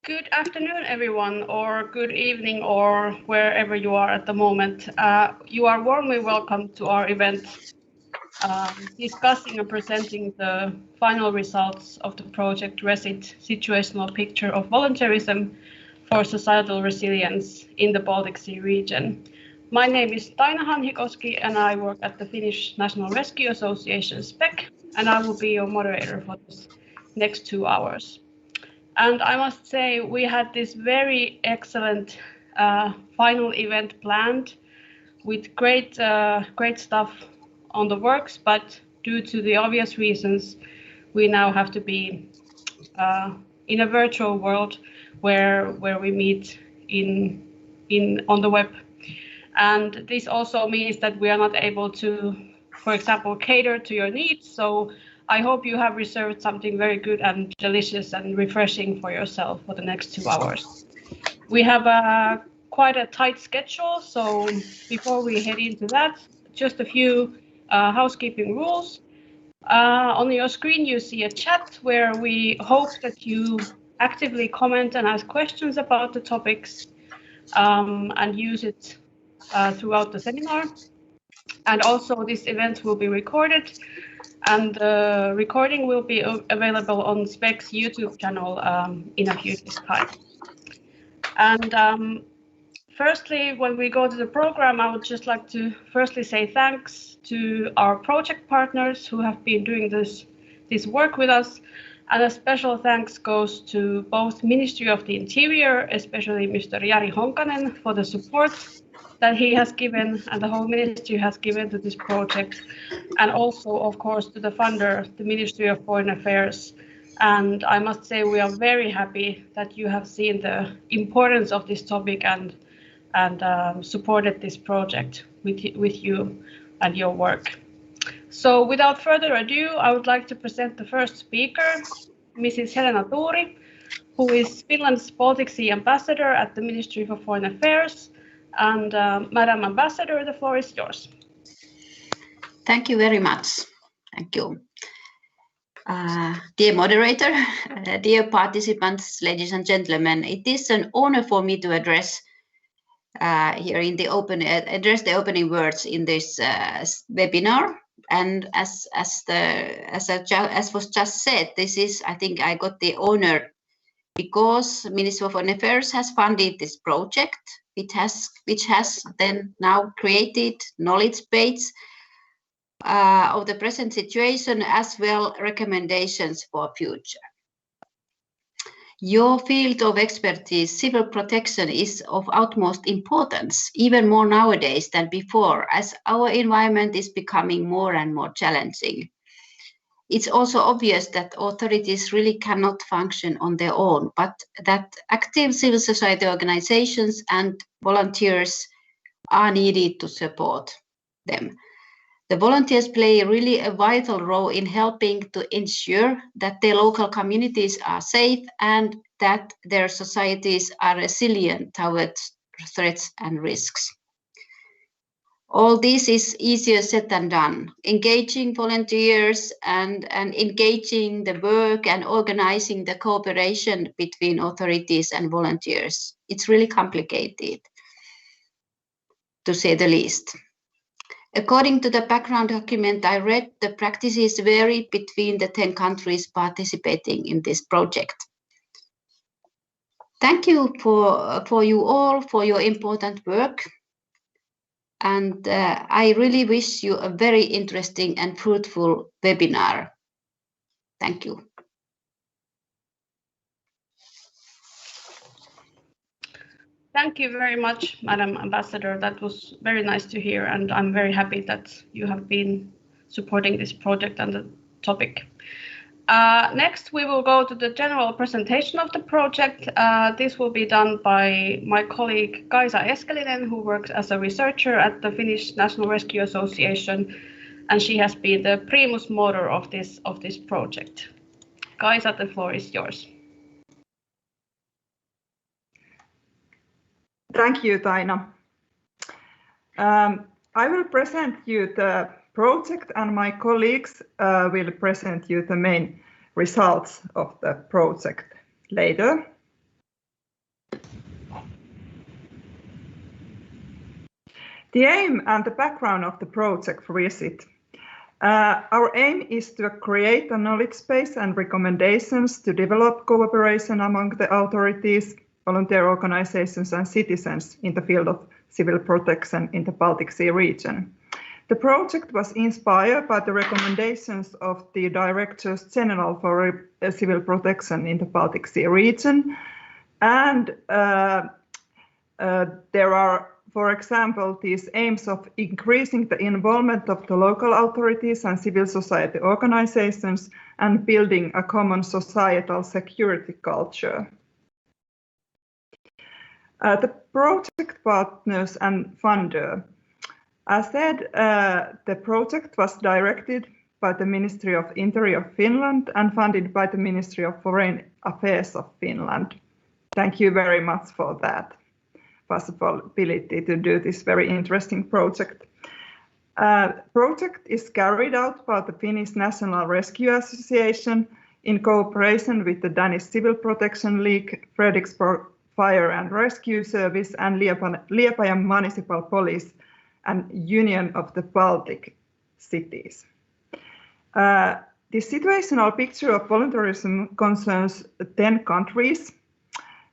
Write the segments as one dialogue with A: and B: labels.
A: Good afternoon, everyone, or good evening, or wherever you are at the moment. You are warmly welcome to our event discussing and presenting the final results of the project ReSit, Situational Picture of Volunteerism for Societal Resilience in the Baltic Sea Region. My name is Taina Hanhikoski and I work at the Finnish National Rescue Association, SPEC, and I will be your moderator for this next 2 hours. And I must say, we had this very excellent final event planned with great stuff on the works, but due to the obvious reasons, we now have to be in a virtual world where we meet on the web. And this also means that we are not able to, for example, cater to your needs. So I hope you have reserved something very good and delicious and refreshing for yourself for the next 2 hours. We have quite a tight schedule, so before we head into that, just a few housekeeping rules. On your screen, you see a chat where we hope that you actively comment and ask questions about the topics and use it throughout the seminar. And also, this event will be recorded. And the recording will be available on SPEC's YouTube channel in a few days' time. And firstly, when we go to the program, I would just like to firstly say thanks to our project partners who have been doing this work with us. And a special thanks goes to both Ministry of the Interior, especially Mr. Jari Honkanen, for the support that he has given and the whole ministry has given to this project, and also, of course, to the funder, the Ministry of Foreign Affairs. And I must say we are very happy that you have seen the importance of this topic and supported this project with you and your work. So without further ado, I would like to present the first speaker, Mrs. Helena Tuuri, who is Finland's Baltic Sea Ambassador at the Ministry for Foreign Affairs. And Madam Ambassador, the floor is yours.
B: Thank you very much. Thank you. Dear moderator, dear participants, ladies and gentlemen, it is an honor for me to address here in the opening words in this webinar. And as was just said, this is, I think I got the honor because Ministry of Foreign Affairs has funded this project, which has then now created knowledge base of the present situation as well recommendations for future. Your field of expertise, civil protection, is of utmost importance, even more nowadays than before, as our environment is becoming more and more challenging. It's also obvious that authorities really cannot function on their own, but that active civil society organizations and volunteers are needed to support them. The volunteers play really a vital role in helping to ensure that their local communities are safe and that their societies are resilient towards threats and risks. All this is easier said than done. Engaging volunteers and engaging the work and organizing the cooperation between authorities and volunteers. It's really complicated, to say the least. According to the background document I read, the practices vary between the 10 countries participating in this project. Thank you for you all for your important work. And I really wish you a very interesting and fruitful webinar. Thank you.
A: Thank you very much, Madam Ambassador. That was very nice to hear, and I'm very happy that you have been supporting this project and the topic. Next, we will go to the general presentation of the project. This will be done by my colleague Kaisa Eskelinen, who works as a researcher at the Finnish National Rescue Association, and she has been the primus motor of this project. Kaisa, the floor is yours.
C: Thank you, Taina. I will present you the project, and my colleagues will present you the main results of the project later. The aim and the background of the project ReSit. Our aim is to create a knowledge base and recommendations to develop cooperation among the authorities, volunteer organizations and citizens in the field of civil protection in the Baltic Sea region. The project was inspired by the recommendations of the Directors General for Civil Protection in the Baltic Sea region. And there are, for example, these aims of increasing the involvement of the local authorities and civil society organizations and building a common societal security culture. The project partners and funder. As said, the project was directed by the Ministry of Interior of Finland and funded by the Ministry of Foreign Affairs of Finland. Thank you very much for that possibility to do this very interesting project. Project is carried out by the Finnish National Rescue Association in cooperation with the Danish Civil Protection League, Frederiksborg Fire and Rescue Service and Liepaja Municipal Police and Union of the Baltic Cities. The situational picture of volunteerism concerns 10 countries: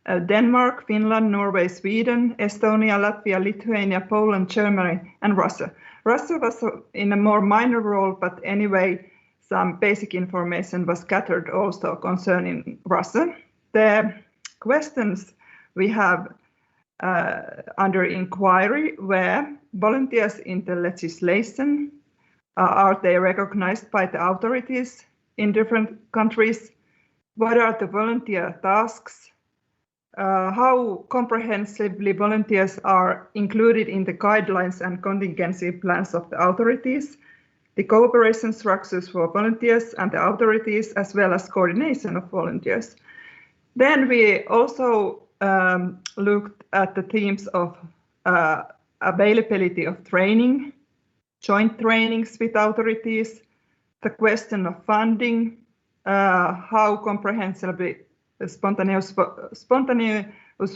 C: Denmark, Finland, Norway, Sweden, Estonia, Latvia, Lithuania, Poland, Germany, and Russia. Russia was in a more minor role, but anyway, some basic information was gathered also concerning Russia. The questions we have under inquiry were volunteers in the legislation. Are they recognized by the authorities in different countries? What are the volunteer tasks? How comprehensively volunteers are included in the guidelines and contingency plans of the authorities, the cooperation structures for volunteers and the authorities, as well as coordination of volunteers. Then we also looked at the themes of availability of training, joint trainings with authorities, the question of funding, how comprehensively spontaneous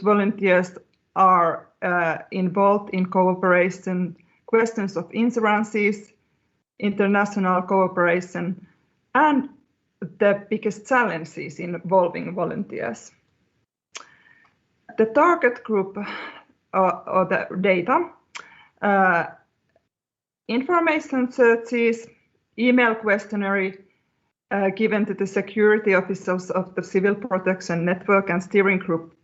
C: volunteers are involved in cooperation, questions of insurances, international cooperation, and the biggest challenges involving volunteers. The target group or the data, information searches, email questionnaire given to the security officers of the Civil Protection Network and Steering Group,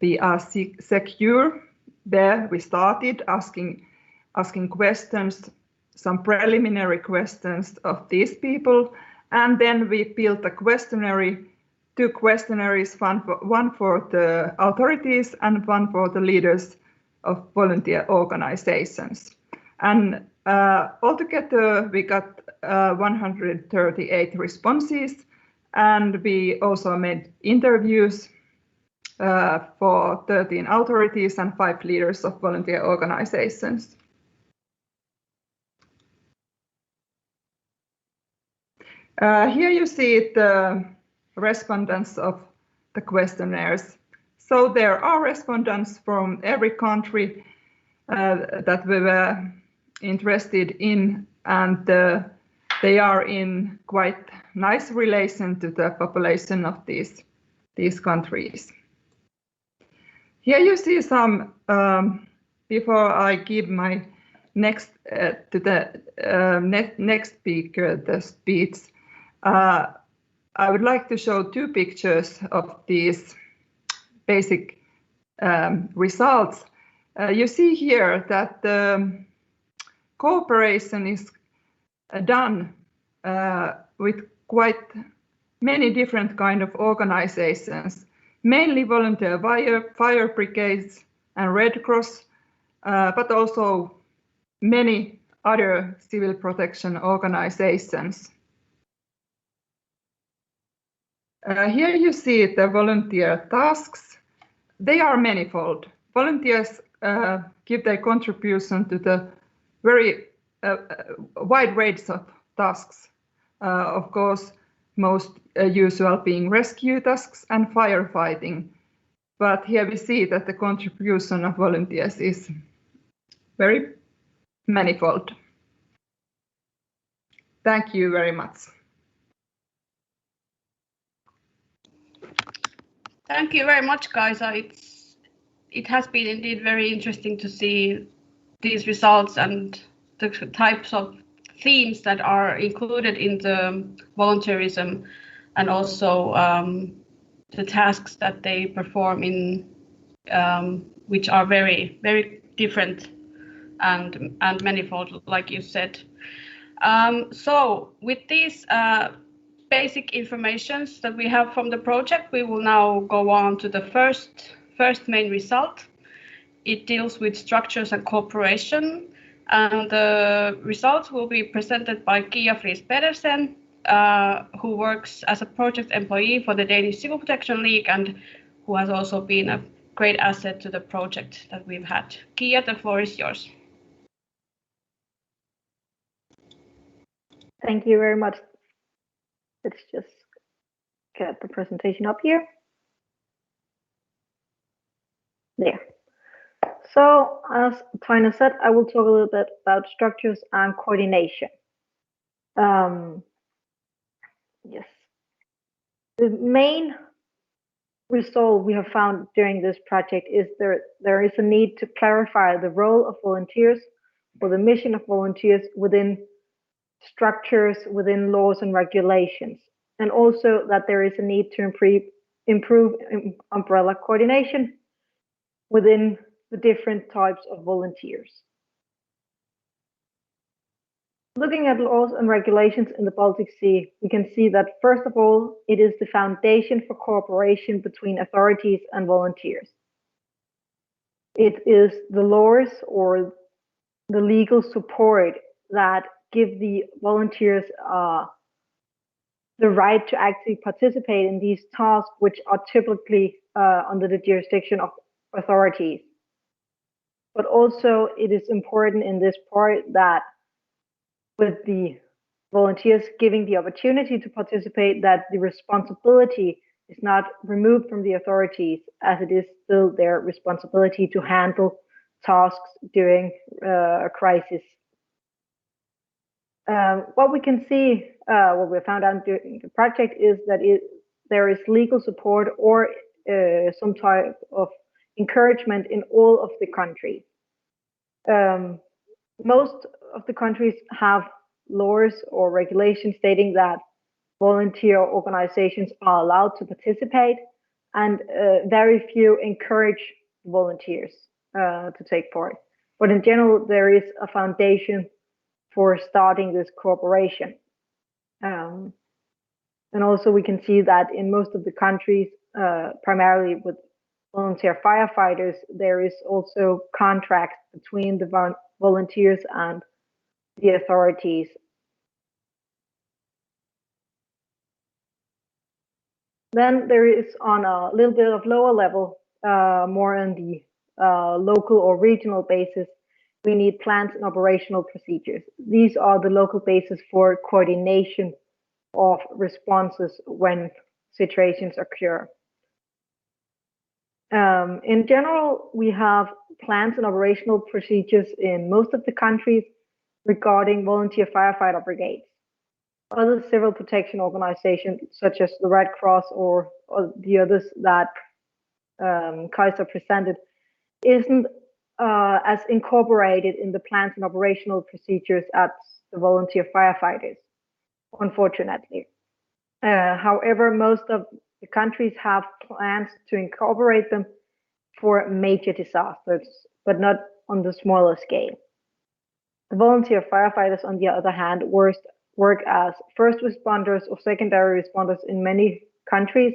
C: we are secure. There we started asking questions, some preliminary questions of these people, and then we built a questionnaire, 2 questionnaires, one for the authorities and one for the leaders of volunteer organizations. And altogether we got 138 responses, and we also made interviews for 13 authorities and 5 leaders of volunteer organizations. Here you see the respondents of the questionnaires. So there are respondents from every country that we were interested in, and they are in quite nice relation to the population of these countries. Here you see some, before I give my next to the next speaker the speech, I would like to show 2 pictures of these basic results. You see here that the cooperation is done with quite many different kind of organizations, mainly volunteer fire brigades and Red Cross, but also many other civil protection organizations. Here you see the volunteer tasks. They are manifold. Volunteers give their contribution to the very wide range of tasks. Of course, most usual being rescue tasks and firefighting. But here we see that the contribution of volunteers is very manifold. Thank you very much.
A: Thank you very much, Kaisa. It has been indeed very interesting to see these results and the types of themes that are included in the volunteerism, and also the tasks that they perform in, which are very, very different and manifold, like you said. So with these basic informations that we have from the project, we will now go on to the first main result. It deals with structures and cooperation, and the results will be presented by Kia Friis Pedersen, who works as a project employee for the Danish Civil Protection League and who has also been a great asset to the project that we've had. Kia, the floor is yours.
D: Thank you very much. Let's just get the presentation up here. There. So, as Taina said, I will talk a little bit about structures and coordination. Yes. The main result we have found during this project is there is a need to clarify the role of volunteers or the mission of volunteers within structures, within laws and regulations, and also that there is a need to improve umbrella coordination within the different types of volunteers. Looking at laws and regulations in the Baltic Sea, we can see that first of all, it is the foundation for cooperation between authorities and volunteers. It is the laws or the legal support that give the volunteers the right to actually participate in these tasks, which are typically under the jurisdiction of authorities. But also it is important in this part that with the volunteers giving the opportunity to participate, that the responsibility is not removed from the authorities, as it is still their responsibility to handle tasks during a crisis. What we can see, what we found out during the project is that there is legal support or some type of encouragement in all of the countries. Most of the countries have laws or regulations stating that volunteer organizations are allowed to participate, and very few encourage volunteers to take part. But in general, there is a foundation for starting this cooperation. And also we can see that in most of the countries, primarily with volunteer firefighters, there is also contracts between the volunteers and the authorities. Then there is on a little bit of lower level, more on the local or regional basis, we need plans and operational procedures. These are the local basis for coordination of responses when situations occur. In general, we have plans and operational procedures in most of the countries regarding volunteer firefighter brigades. Other civil protection organizations, such as the Red Cross or the others that Kaisa presented, isn't as incorporated in the plans and operational procedures as the volunteer firefighters, unfortunately. However, most of the countries have plans to incorporate them for major disasters, but not on the smaller scale. The volunteer firefighters, on the other hand, work as first responders or secondary responders in many countries,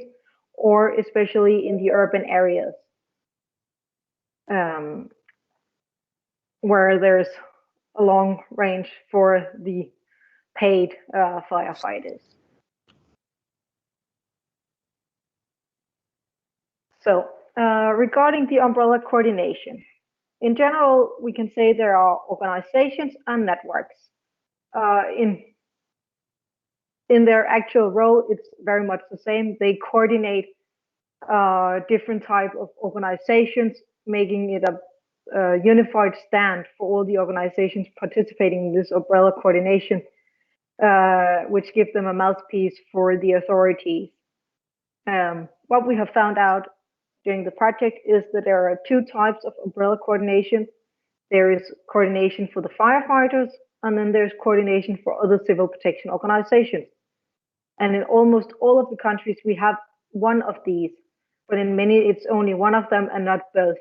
D: or especially in the urban areas, where there's a long range for the paid firefighters. So regarding the umbrella coordination, in general, we can say there are organizations and networks. In their actual role, it's very much the same. They coordinate different type of organizations, making it a unified stand for all the organizations participating in this umbrella coordination, which gives them a mouthpiece for the authorities. What we have found out during the project is that there are two types of umbrella coordination. There is coordination for the firefighters, and then there's coordination for other civil protection organizations. And in almost all of the countries, we have one of these, but in many, it's only one of them and not both,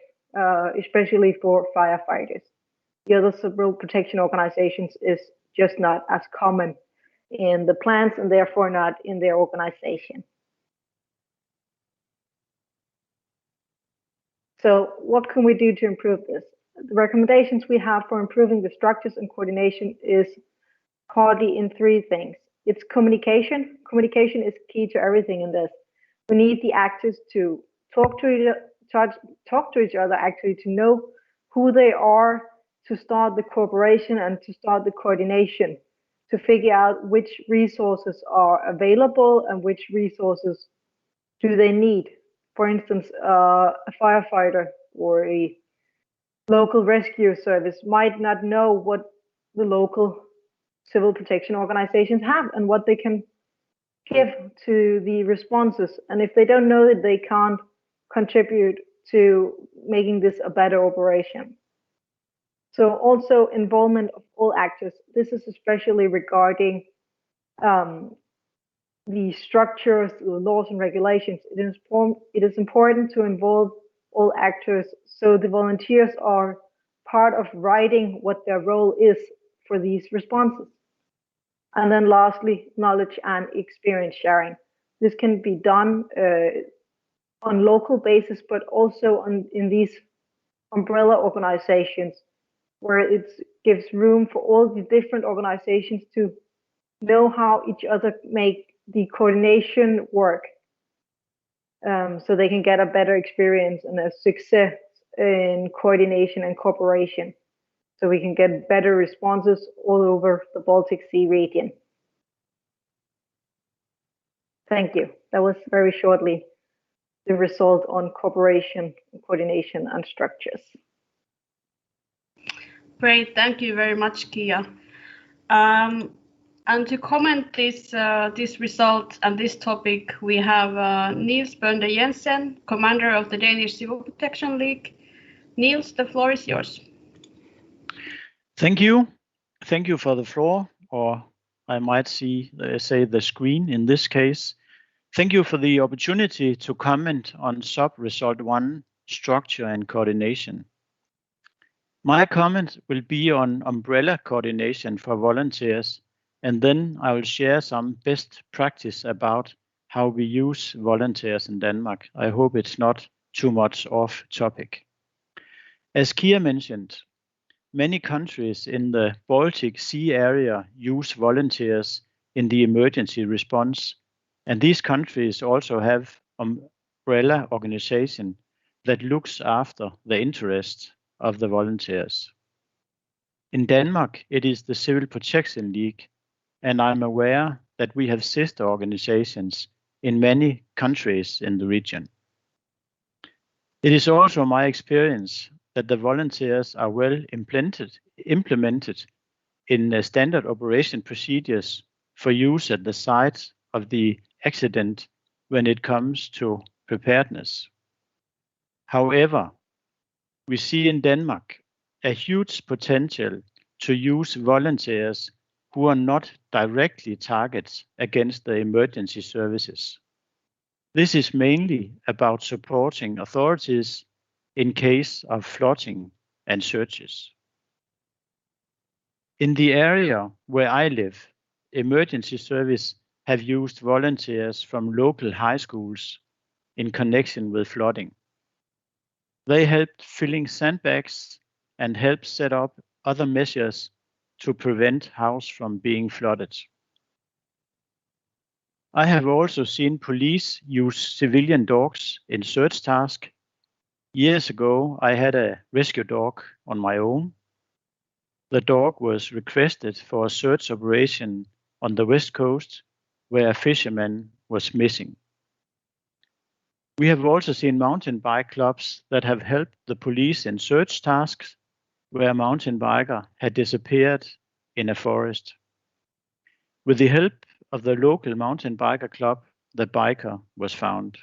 D: especially for firefighters. The other civil protection organizations is just not as common in the plans and therefore not in their organization. So what can we do to improve this? The recommendations we have for improving the structures and coordination is partly in three things. It's communication. Communication is key to everything in this. We need the actors to talk to each other, actually, to know who they are, to start the cooperation and to start the coordination, to figure out which resources are available and which resources do they need. For instance, a firefighter or a local rescue service might not know what the local civil protection organizations have and what they can give to the responses. And if they don't know it, they can't contribute to making this a better operation. So also involvement of all actors. This is especially regarding the structures, the laws and regulations. It is important to involve all actors so the volunteers are part of writing what their role is for these responses. And then lastly, knowledge and experience sharing. This can be done on local basis, but also in these umbrella organizations where it gives room for all the different organizations to know how each other make the coordination work, so they can get a better experience and a success in coordination and cooperation, so we can get better responses all over the Baltic Sea region. Thank you. That was very shortly the result on cooperation, coordination, and structures.
A: Great, thank you very much, Kia. And to comment this result and this topic, we have Niels Bønde Jensen, commander of the Danish Civil Protection League. Niels, the floor is yours.
E: Thank you. Thank you for the floor, or I might say the screen in this case. Thank you for the opportunity to comment on sub-result 1, structure and coordination. My comment will be on umbrella coordination for volunteers, and then I will share some best practice about how we use volunteers in Denmark. I hope it's not too much off topic. As Kia mentioned, many countries in the Baltic Sea area use volunteers in the emergency response, and these countries also have umbrella organization that looks after the interests of the volunteers. In Denmark, it is the Civil Protection League, and I'm aware that we have sister organizations in many countries in the region. It is also my experience that the volunteers are well implemented in standard operation procedures for use at the site of the accident when it comes to preparedness. However, we see in Denmark a huge potential to use volunteers who are not directly targets against the emergency services. This is mainly about supporting authorities in case of flooding and searches. In the area where I live, emergency service have used volunteers from local high schools in connection with flooding. They helped filling sandbags and helped set up other measures to prevent house from being flooded. I have also seen police use civilian dogs in search task. Years ago, I had a rescue dog on my own. The dog was requested for a search operation on the west coast where a fisherman was missing. We have also seen mountain bike clubs that have helped the police in search tasks where a mountain biker had disappeared in a forest. With the help of the local mountain biker club, the biker was found.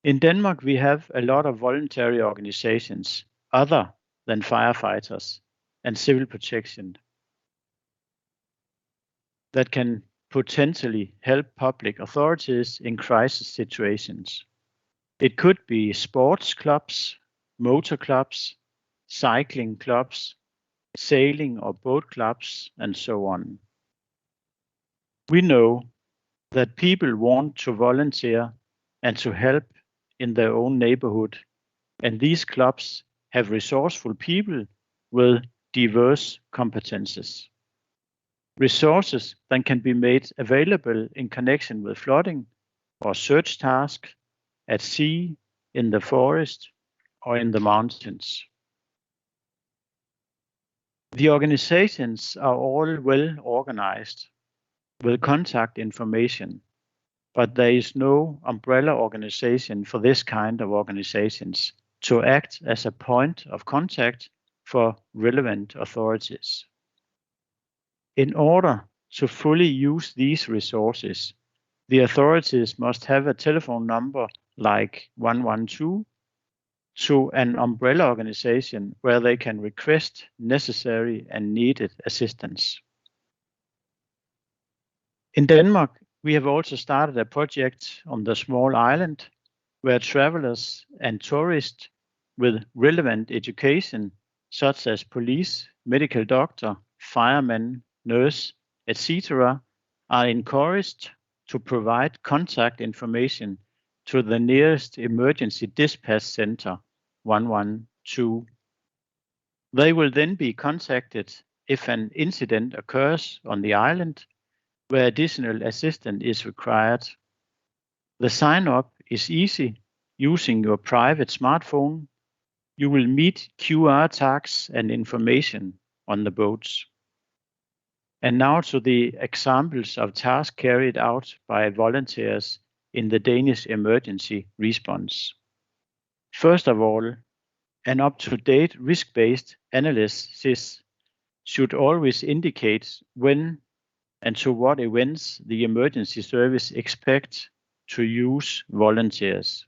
E: In Denmark, we have a lot of voluntary organizations other than firefighters and civil protection that can potentially help public authorities in crisis situations. It could be sports clubs, motor clubs, cycling clubs, sailing or boat clubs, and so on. We know that people want to volunteer and to help in their own neighborhood, and these clubs have resourceful people with diverse competences. Resources that can be made available in connection with flooding or search tasks at sea, in the forest, or in the mountains. The organizations are all well organized with contact information, but there is no umbrella organization for this kind of organizations to act as a point of contact for relevant authorities. In order to fully use these resources, the authorities must have a telephone number like 112 to an umbrella organization where they can request necessary and needed assistance. In Denmark, we have also started a project on the small island where travelers and tourists with relevant education, such as police, medical doctor, fireman, nurse, etc., are encouraged to provide contact information to the nearest emergency dispatch center, 112. They will then be contacted if an incident occurs on the island where additional assistance is required. The sign-up is easy using your private smartphone. You will meet QR tags and information on the boats. And now to the examples of tasks carried out by volunteers in the Danish emergency response. First of all, an up-to-date risk-based analysis should always indicate when and to what events the emergency service expects to use volunteers.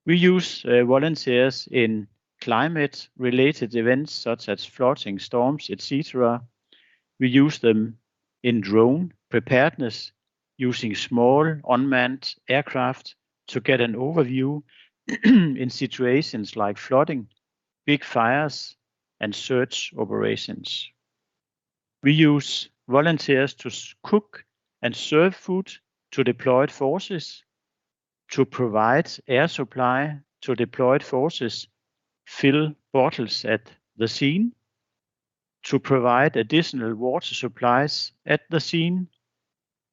E: We use volunteers in climate-related events such as flooding, storms, etc. We use them in drone preparedness using small unmanned aircraft to get an overview in situations like flooding, big fires, and search operations. We use volunteers to cook and serve food to deployed forces, to provide air supply to deployed forces, fill bottles at the scene, to provide additional water supplies at the scene,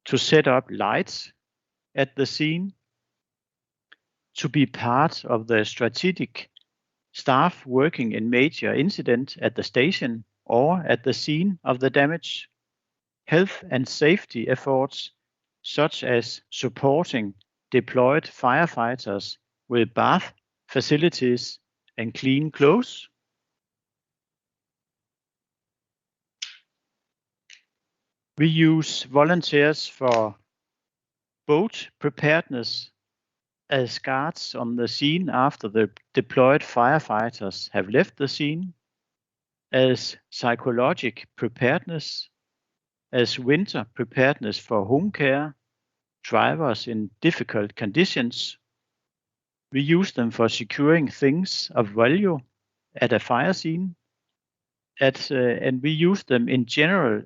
E: to set up lights at the scene, to be part of the strategic staff working in major incident at the station or at the scene of the damage, health and safety efforts such as supporting deployed firefighters with bath facilities and clean clothes. We use volunteers for boat preparedness as guards on the scene after the deployed firefighters have left the scene, as psychological preparedness, as winter preparedness for home care, drivers in difficult conditions. We use them for securing things of value at a fire scene, and we use them in general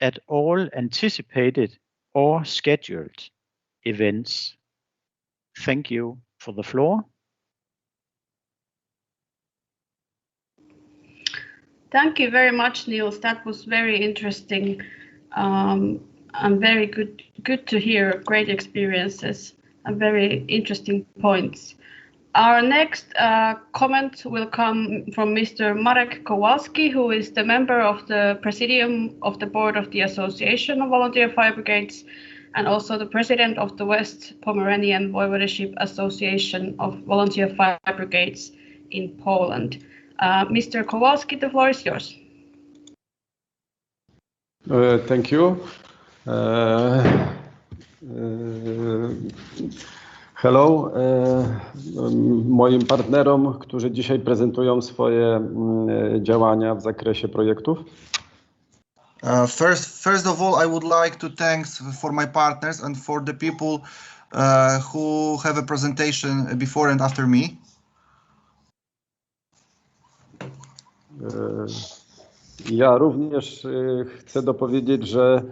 E: at all anticipated or scheduled events. Thank you for the floor.
A: Thank you very much, Niels. That was very interesting and very good to hear great experiences and very interesting points. Our next comment will come from Mr. Marek Kowalski, who is the member of the Presidium of the Board of the Association of Volunteer Fire Brigades and also the president of the West Pomeranian Voivodeship Association of Volunteer Fire Brigades in Poland. Mr. Kowalski, the floor is yours.
F: Thank you. Hello. Moim partnerom, którzy dzisiaj prezentują swoje działania w zakresie projektów.
G: First of all, I would like to thank for my partners and for the people who have a presentation before and after me.
F: Ja również chcę dopowiedzieć, że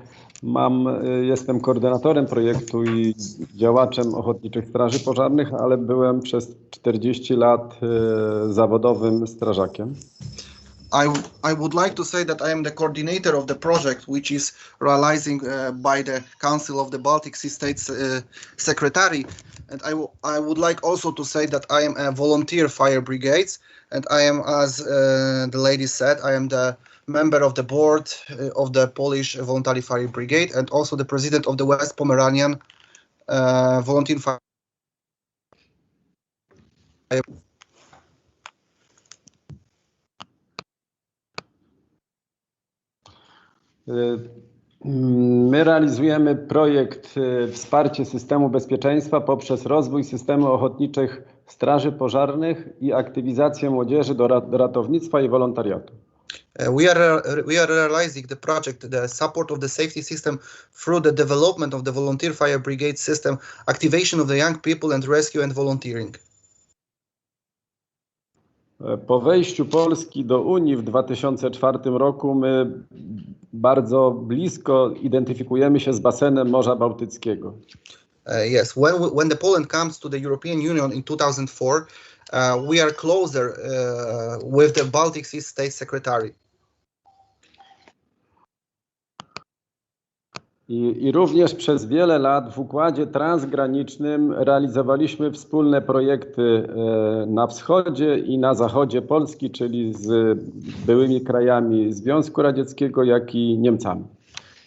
F: jestem koordynatorem projektu i działaczem Ochotniczych Straży Pożarnych, ale byłem przez 40 lat zawodowym strażakiem.
G: I would like to say that I am the coordinator of the project, which is realizing by the Council of the Baltic Sea States Secretary, and I would like also to say that I am a volunteer fire brigades, and I am, as the lady said, I am the member of the board of the Polish Voluntary Fire Brigade and also the president of the West Pomeranian Volunteer Fire.
F: My realizujemy projekt Wsparcie systemu bezpieczeństwa poprzez rozwój systemu ochotniczych straży pożarnych i aktywizację młodzieży do ratownictwa i wolontariatu.
G: We are realizing the project, the support of the safety system through the development of the volunteer fire brigade system, activation of the young people and rescue and volunteering.
F: Po wejściu Polski do Unii w 2004 roku my bardzo blisko identyfikujemy się z basenem Morza Bałtyckiego.
G: Yes, when the Poland comes to the European Union in 2004, we are closer with the Baltic Sea State Secretary.
F: I również przez wiele lat w układzie transgranicznym realizowaliśmy wspólne projekty na wschodzie i na zachodzie Polski, czyli z byłymi krajami Związku Radzieckiego, jak i Niemcami.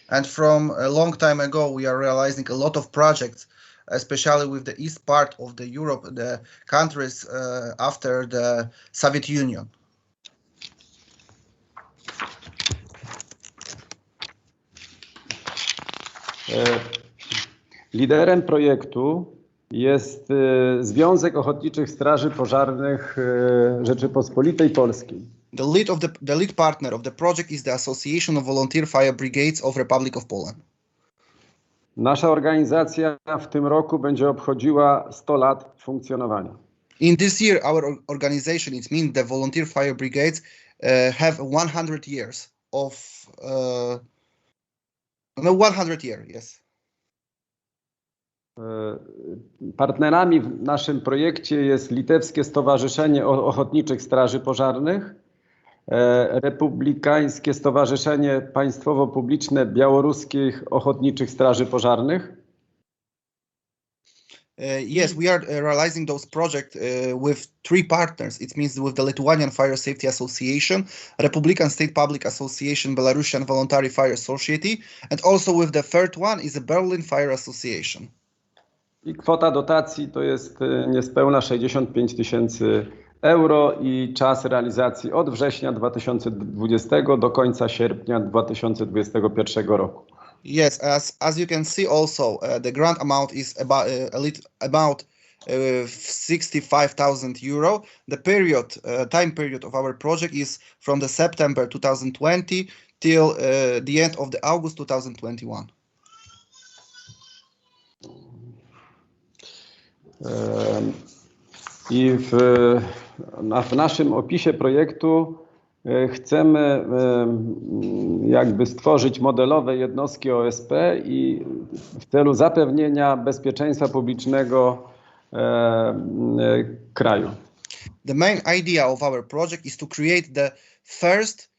G: And from a long time ago, we are realizing a lot of projects, especially with the east part of the Europe, the countries after the Soviet Union.
F: Liderem projektu jest Związek Ochotniczych Straży Pożarnych Rzeczypospolitej Polskiej.
G: The lead partner of the project is the Association of Volunteer Fire Brigades of Republic of Poland.
F: Nasza organizacja w tym roku będzie obchodziła 100 lat funkcjonowania.
G: In this year, our organization, it means the Volunteer Fire Brigades, have 100 years of 100 years, yes.
F: Partnerami w naszym projekcie jest Litewskie Stowarzyszenie Ochotniczych Straży Pożarnych, Republikańskie Stowarzyszenie Państwowo-Publiczne Białoruskich Ochotniczych Straży Pożarnych.
G: Yes, we are realizing those projects with 3 partners. It means with the Lithuanian Fire Safety Association, Republican State Public Association, Belarusian Voluntary Fire Society, and also with the third one is the Berlin Fire Association.
F: I kwota dotacji to jest niespełna 65 000 euro i czas realizacji od września 2020 do końca sierpnia 2021 roku.
G: Yes, as you can see also, the grant amount is about 65,000 euro. The time period of our project is from the September 2020 till the end of the August 2021.
F: I w naszym opisie projektu chcemy jakby stworzyć modelowe jednostki OSP i w celu zapewnienia bezpieczeństwa publicznego kraju.
G: The main idea of our project is to create the first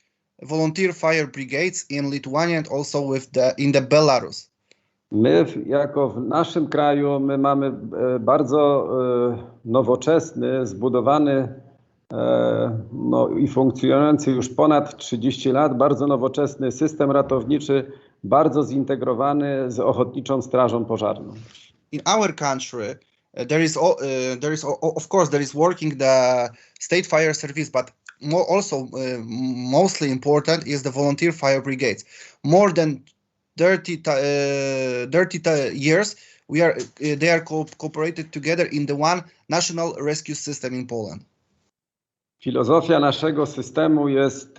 G: volunteer fire brigades in Lithuania and also in the Belarus.
F: My jako w naszym kraju my mamy bardzo nowoczesny, zbudowany no i funkcjonujący już ponad 30 lat, bardzo nowoczesny system ratowniczy, bardzo zintegrowany z Ochotniczą Strażą Pożarną.
G: In our country, there is of course there is working the state fire service, but mostly important is the volunteer fire brigades. More than 30 years they are cooperated together in the one national rescue system in Poland.
F: Filozofia naszego systemu jest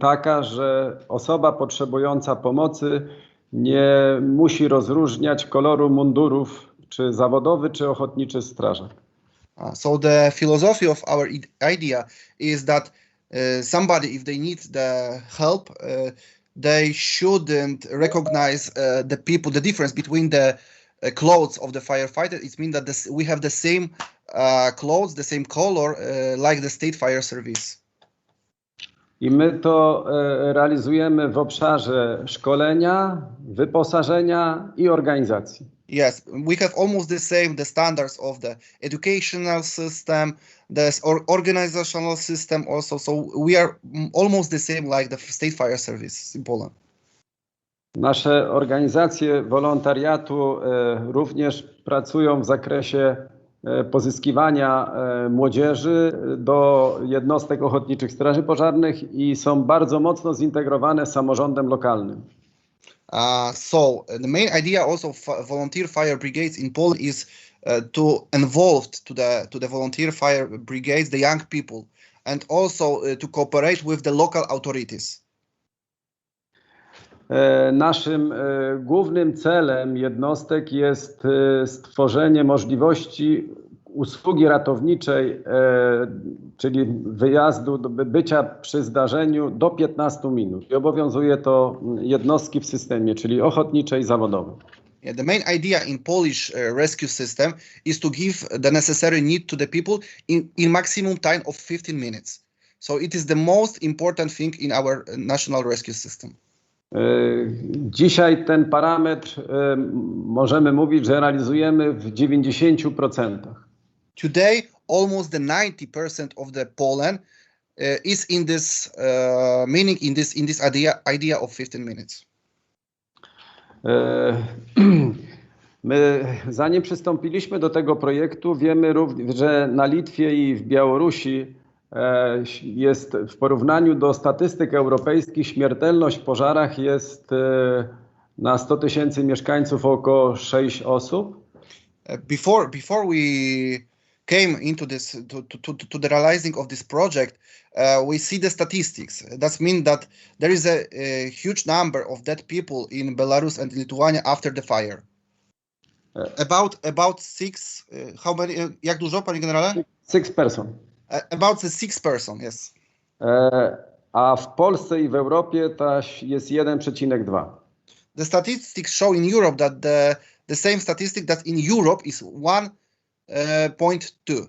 F: taka, że osoba potrzebująca pomocy nie musi rozróżniać koloru mundurów, czy zawodowy, czy ochotniczy strażak.
G: So the philosophy of our idea is that somebody, if they need the help, they shouldn't recognize the difference between the clothes of the firefighter. It means that we have the same clothes, the same color, like the state fire service.
F: I my to realizujemy w obszarze szkolenia, wyposażenia i organizacji.
G: Yes, we have almost the standards of the educational system, the organizational system also. So we are almost the same like the state fire service in Poland.
F: Nasze organizacje wolontariatu również pracują w zakresie pozyskiwania młodzieży do jednostek ochotniczych straży pożarnych i są bardzo mocno zintegrowane z samorządem lokalnym.
G: So the main idea also of volunteer fire brigades in Poland is to involve to the volunteer fire brigades the young people and also to cooperate with the local authorities.
F: Naszym głównym celem jednostek jest stworzenie możliwości usługi ratowniczej, czyli wyjazdu, bycia przy zdarzeniu do 15 minut. I obowiązuje to jednostki w systemie, czyli ochotniczej i zawodowej.
G: Yeah, the main idea in Polish rescue system is to give the necessary need to the people in maximum time of 15 minutes. So it is the most important thing in our national rescue system.
F: Dzisiaj ten parametr możemy mówić, że realizujemy w 90%.
G: Today, almost the 90% of the Poland is in this meaning in this idea of 15 minutes.
F: My, zanim przystąpiliśmy do tego projektu, wiemy również, że na Litwie i w Białorusi jest w porównaniu do statystyk europejskich śmiertelność w pożarach jest na 100 000 mieszkańców około 6 osób.
G: Before we came into this to the realizing of this project, we see the statistics. That means that there is a huge number of dead people in Belarus and Lithuania after the fire. About 6. How many? Jak dużo, panie generale?
F: 6 person.
G: About the 6 person, yes.
F: A w Polsce i w Europie to jest 1,2.
G: The statistics show in Europe that the same statistic that in Europe is 1.2.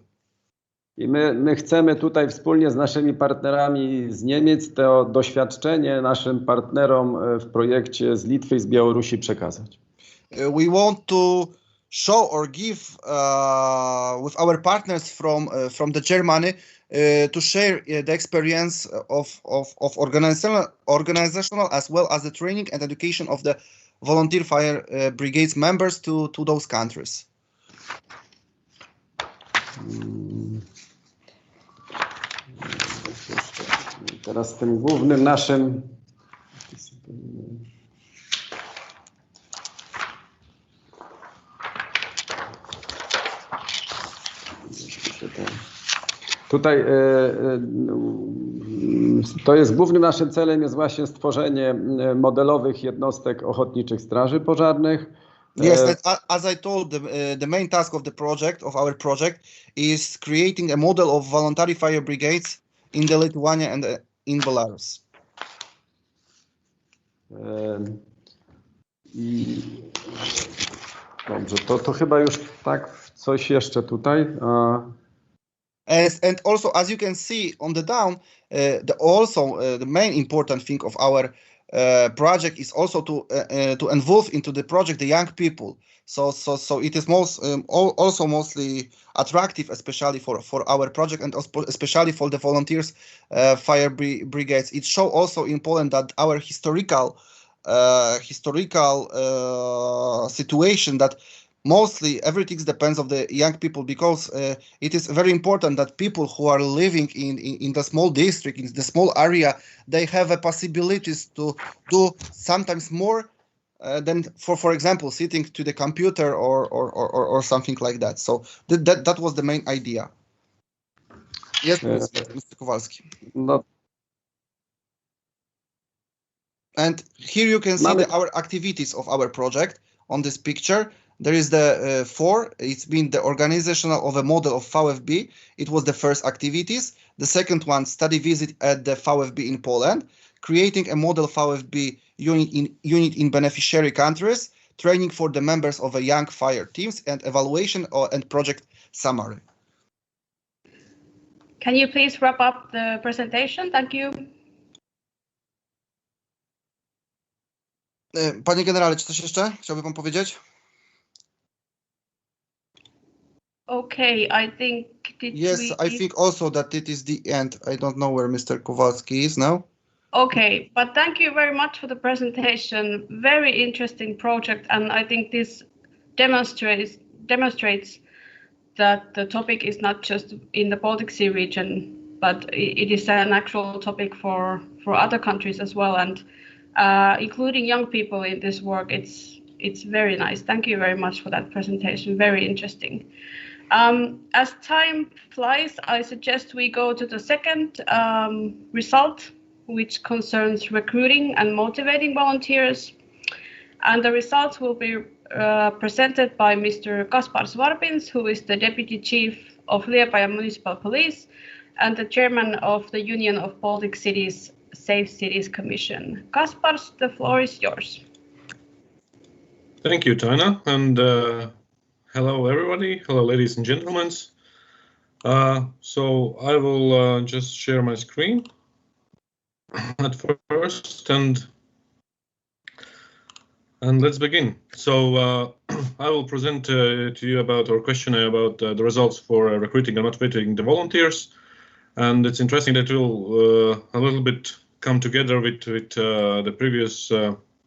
F: I my chcemy tutaj wspólnie z naszymi partnerami z Niemiec to doświadczenie naszym partnerom w projekcie z Litwy i z Białorusi przekazać.
G: We want to show or give with our partners from the Germany to share the experience of organizational as well as the training and education of the volunteer fire brigades members to those countries.
F: Teraz tym głównym naszym tutaj to jest głównym naszym celem jest właśnie stworzenie modelowych jednostek ochotniczych straży pożarnych.
G: Yes, as I told, the main task of our project is creating a model of voluntary fire brigades in the Lithuania and in Belarus.
F: Dobrze, to chyba już tak coś jeszcze tutaj.
G: And also, as you can see on the down, the main important thing of our project is also to involve into the project the young people. So it is also mostly attractive, especially for our project and especially for the volunteers fire brigades. It shows also in Poland that our historical situation, that mostly everything depends on the young people, because it is very important that people who are living in the small district, in the small area, they have a possibilities to do sometimes more than for example sitting to the computer or something like that. So that was the main idea. Yes, Mr. Kowalski.
F: No.
G: And here you can see our activities of our project on this picture. There is the it's been the organization of a model of VFB. It was the first activities. The second one, study visit at the VFB in Poland, creating a model VFB unit in beneficiary countries, training for the members of a young fire teams, and evaluation and project summary.
A: Can you please wrap up the presentation? Thank you.
G: Panie generale, czy coś jeszcze chciałby pan powiedzieć?
A: Okay, I think
G: I think also that it is the end. I don't know where Mr. Kowalski is now.
A: Okay, but thank you very much for the presentation. Very interesting project, and I think this demonstrates that the topic is not just in the Baltic Sea region, but it is an actual topic for other countries as well, and including young people in this work. It's very nice. Thank you very much for that presentation. Very interesting. As time flies, I suggest we go to the second result, which concerns recruiting and motivating volunteers. And the results will be presented by Mr. Kaspar Svarbins, who is the Deputy Chief of Liepaja Municipal Police and the Chairman of the Union of Baltic Cities Safe Cities Commission. Kaspar, the floor is yours.
H: Thank you, Taina, and hello everybody. Hello, ladies and gentlemen. So I will just share my screen at first, and let's begin. So I will present to you about our questionnaire about the results for recruiting and motivating the volunteers. And it's interesting that we'll a little bit come together with the previous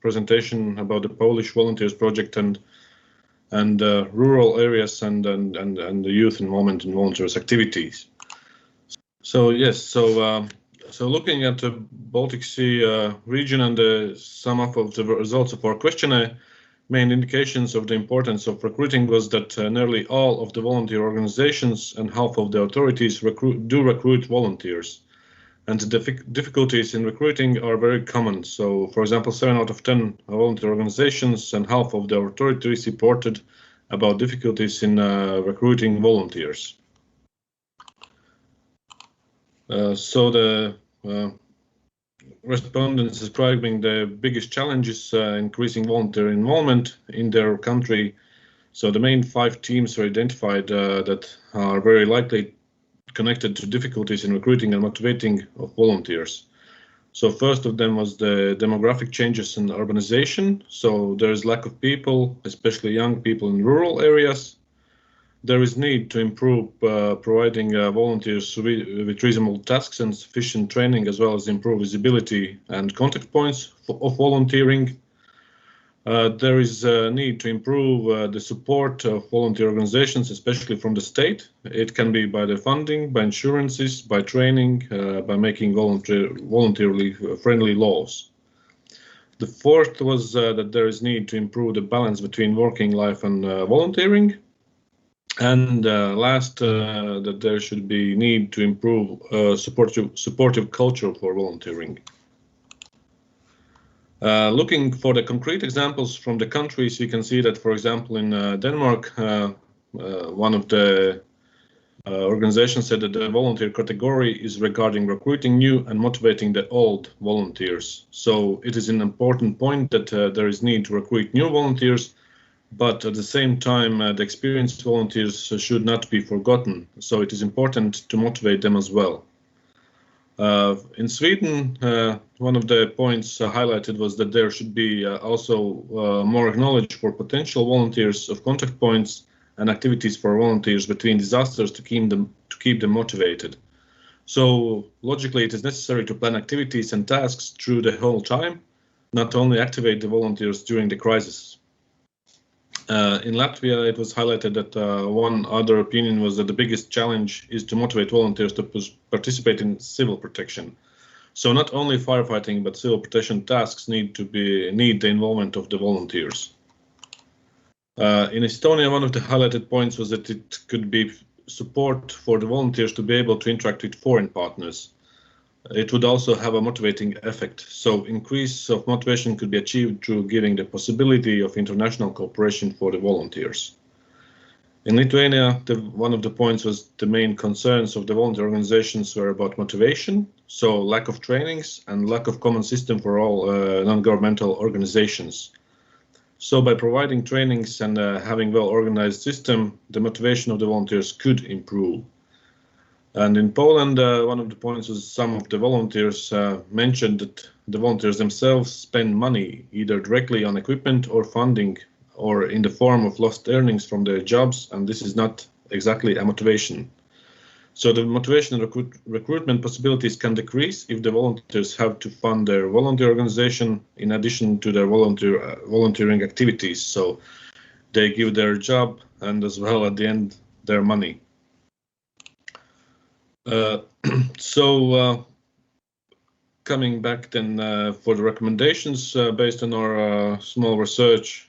H: presentation about the Polish volunteers project and rural areas and the youth involvement in volunteers activities. So yes, so looking at the Baltic Sea region and some of the results of our questionnaire, main indications of the importance of recruiting was that nearly all of the volunteer organizations and half of the authorities recruit volunteers. And the difficulties in recruiting are very common. So, for example, 7 out of 10 volunteer organizations and half of the authorities reported about difficulties in recruiting volunteers. So the respondents describing the biggest challenges increasing volunteer involvement in their country. So the main 5 themes were identified that are very likely connected to difficulties in recruiting and motivating of volunteers. So first of them was the demographic changes in urbanization. So there is lack of people, especially young people in rural areas. There is need to improve providing volunteers with reasonable tasks and sufficient training, as well as improve visibility and contact points of volunteering. There is a need to improve the support of volunteer organizations, especially from the state. It can be by the funding, by insurances, by training, by making voluntarily friendly laws. The fourth was that there is need to improve the balance between working life and volunteering. And last, that there should be need to improve supportive culture for volunteering. Looking for the concrete examples from the countries, you can see that, for example, in Denmark, one of the organizations said that the volunteer category is regarding recruiting new and motivating the old volunteers. So it is an important point that there is need to recruit new volunteers, but at the same time, the experienced volunteers should not be forgotten. So it is important to motivate them as well. In Sweden, one of the points highlighted was that there should be also more knowledge for potential volunteers of contact points and activities for volunteers between disasters to keep them motivated. So logically, it is necessary to plan activities and tasks through the whole time, not only activate the volunteers during the crisis. In Latvia, it was highlighted that one other opinion was that the biggest challenge is to motivate volunteers to participate in civil protection. So not only firefighting, but civil protection tasks need the involvement of the volunteers. In Estonia, one of the highlighted points was that it could be support for the volunteers to be able to interact with foreign partners. It would also have a motivating effect. So increase of motivation could be achieved through giving the possibility of international cooperation for the volunteers. In Lithuania, one of the points was the main concerns of the volunteer organizations were about motivation, so lack of trainings and lack of common system for all non-governmental organizations. So by providing trainings and having well-organized system, the motivation of the volunteers could improve. And in Poland, one of the points was some of the volunteers mentioned that the volunteers themselves spend money either directly on equipment or funding or in the form of lost earnings from their jobs, and this is not exactly a motivation. So the motivation and recruitment possibilities can decrease if the volunteers have to fund their volunteer organization in addition to their volunteering activities. So they give their job and as well at the end their money. Coming back then for the recommendations based on our small research,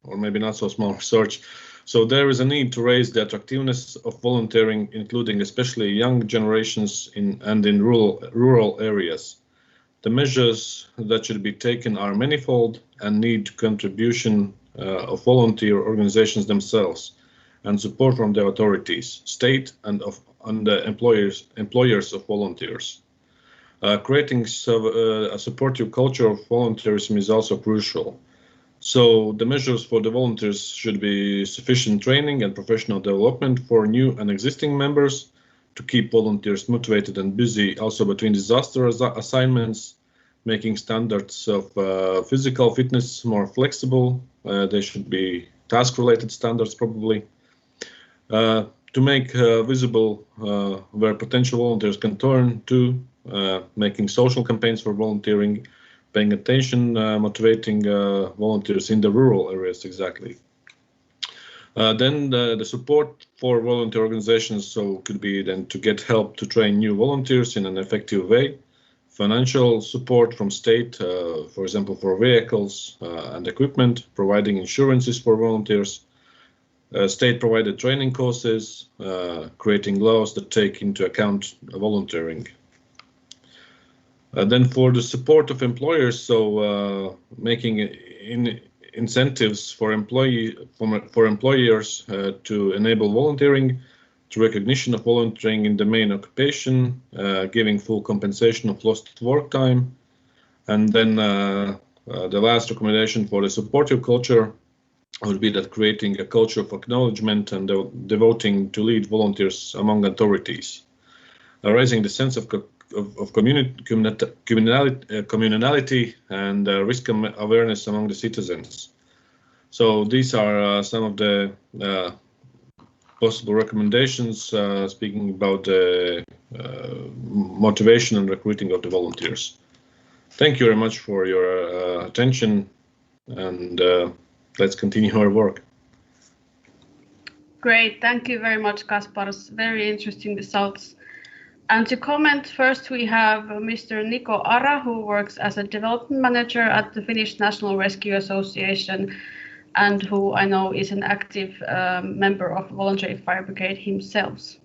H: or maybe not so small research. So there is a need to raise the attractiveness of volunteering, including especially young generations in rural areas. The measures that should be taken are manifold and need contribution of volunteer organizations themselves and support from the authorities, state and the employers of volunteers. Creating a supportive culture of volunteerism is also crucial. So the measures for the volunteers should be sufficient training and professional development for new and existing members to keep volunteers motivated and busy, also between disaster assignments, making standards of physical fitness more flexible. They should be task-related standards probably. To make visible where potential volunteers can turn to, making social campaigns for volunteering, paying attention, motivating volunteers in the rural areas exactly. Then the support for volunteer organizations, so could be then to get help to train new volunteers in an effective way, financial support from state, for example, for vehicles and equipment, providing insurances for volunteers, state-provided training courses, creating laws that take into account volunteering. Then for the support of employers, so making incentives for employers to enable volunteering, to recognition of volunteering in the main occupation, giving full compensation of lost work time, and then the last recommendation for the supportive culture would be that creating a culture of acknowledgement and devoting to lead volunteers among authorities, raising the sense of communality and risk awareness among the citizens. So these are some of the possible recommendations speaking about the motivation and recruiting of the volunteers. Thank you very much for your attention, and let's continue our work.
A: Great, thank you very much, Kaspars. Very interesting results. And to comment, first we have Mr. Niko Ara, who works as a development manager at the Finnish National Rescue Association, and who I know is an active member of Voluntary Fire Brigade himself.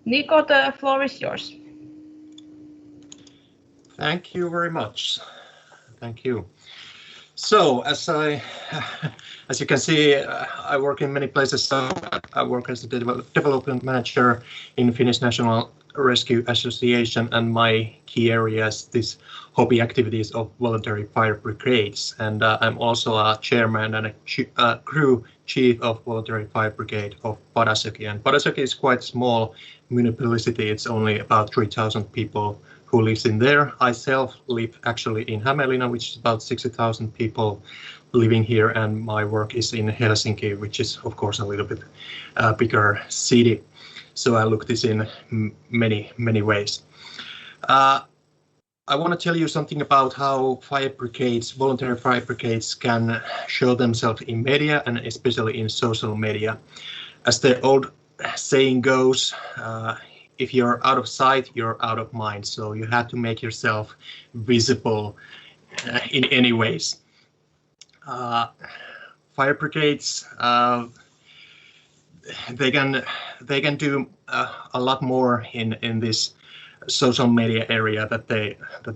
A: Niko, the floor is yours.
I: Thank you very much. Thank you. So, as you can see, I work in many places. So I work as a development manager in Finnish National Rescue Association, and my key area is this hobby activities of voluntary fire brigades. And I'm also a chairman and a crew chief of Voluntary Fire Brigade of Padasjoki. And Padasjoki is quite small municipality. It's only about 3,000 people who lives in there. I self live actually in Hämeenlinna, which is about 60,000 people living here, and my work is in Helsinki, which is of course a little bit bigger city. So I look this in many ways. I want to tell you something about how fire brigades, voluntary fire brigades, can show themselves in media and especially in social media. As the old saying goes, if you're out of sight, you're out of mind. So you have to make yourself visible in any ways. Fire brigades, they can do a lot more in this social media area that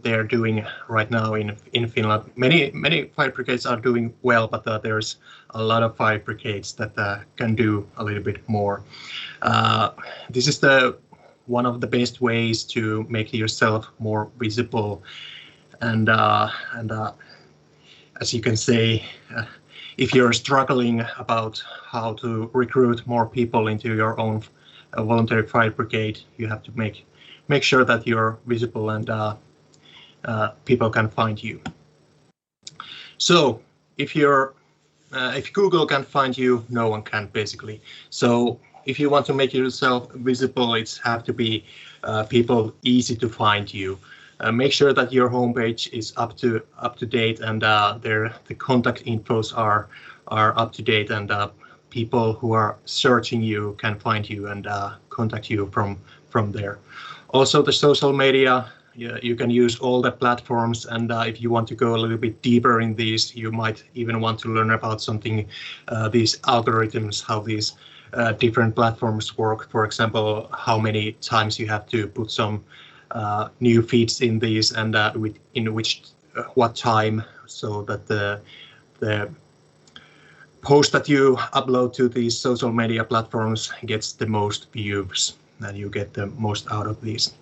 I: they are doing right now in Finland. Many fire brigades are doing well, but there's a lot of fire brigades that can do a little bit more. This is one of the best ways to make yourself more visible, and as you can say, if you're struggling about how to recruit more people into your own voluntary fire brigade, you have to make sure that you're visible and people can find you. So if Google can find you, no one can basically. So if you want to make yourself visible, it's have to be people easy to find you. Make sure that your homepage is up to date and the contact infos are up to date, and people who are searching you can find you and contact you from there. Also, the social media, you can use all the platforms, and if you want to go a little bit deeper in these, you might even want to learn about something, these algorithms, how these different platforms work. For example, how many times you have to put some new feeds in these, and what time, so that the post that you upload to these social media platforms gets the most views, and you get the most out of these.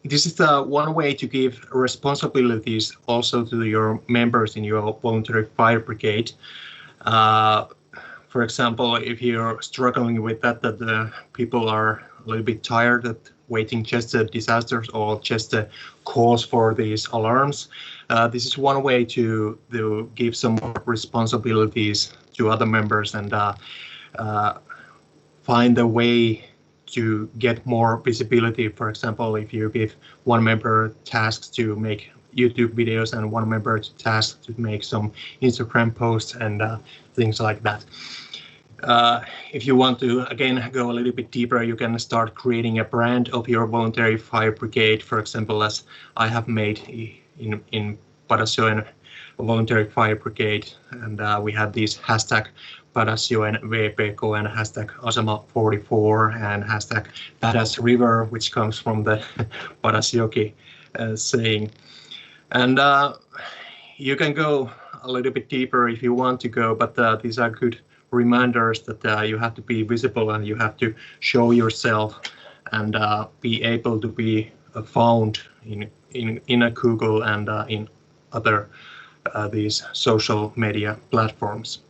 I: This is the one way to give responsibilities also to your members in your voluntary fire brigade. For example, if you're struggling with that the people are a little bit tired of waiting just the disasters or just the calls for these alarms, this is one way to give some more responsibilities to other members and find a way to get more visibility. For example, if you give one member tasks to make YouTube videos and one member tasked to make some Instagram posts and things like that. If you want to, again, go a little bit deeper, you can start creating a brand of your voluntary fire brigade, for example, as I have made in Padasjoen voluntary fire brigade, and we have these hashtag Padasjoen VPK and hashtag Asema44 and hashtag Padas River, which comes from the Padasjoki saying. And you can go a little bit deeper if you want to go, but these are good reminders that you have to be visible and you have to show yourself and be able to be found in a Google and in other these social media platforms.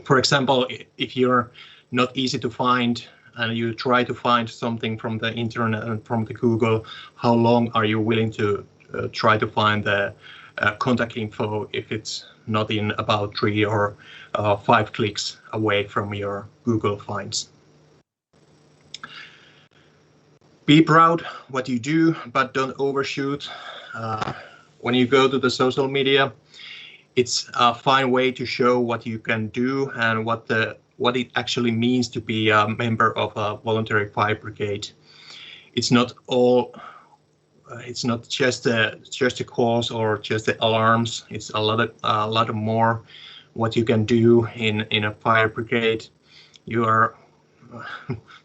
I: For example, if you're not easy to find and you try to find something from the internet and from the Google, how long are you willing to try to find the contact info if it's not in about 3 or 5 clicks away from your Google finds? Be proud what you do, but don't overshoot. When you go to the social media, it's a fine way to show what you can do and what it actually means to be a member of a voluntary fire brigade. It's not all. It's not just the calls or just the alarms. It's a lot more what you can do in a fire brigade. You are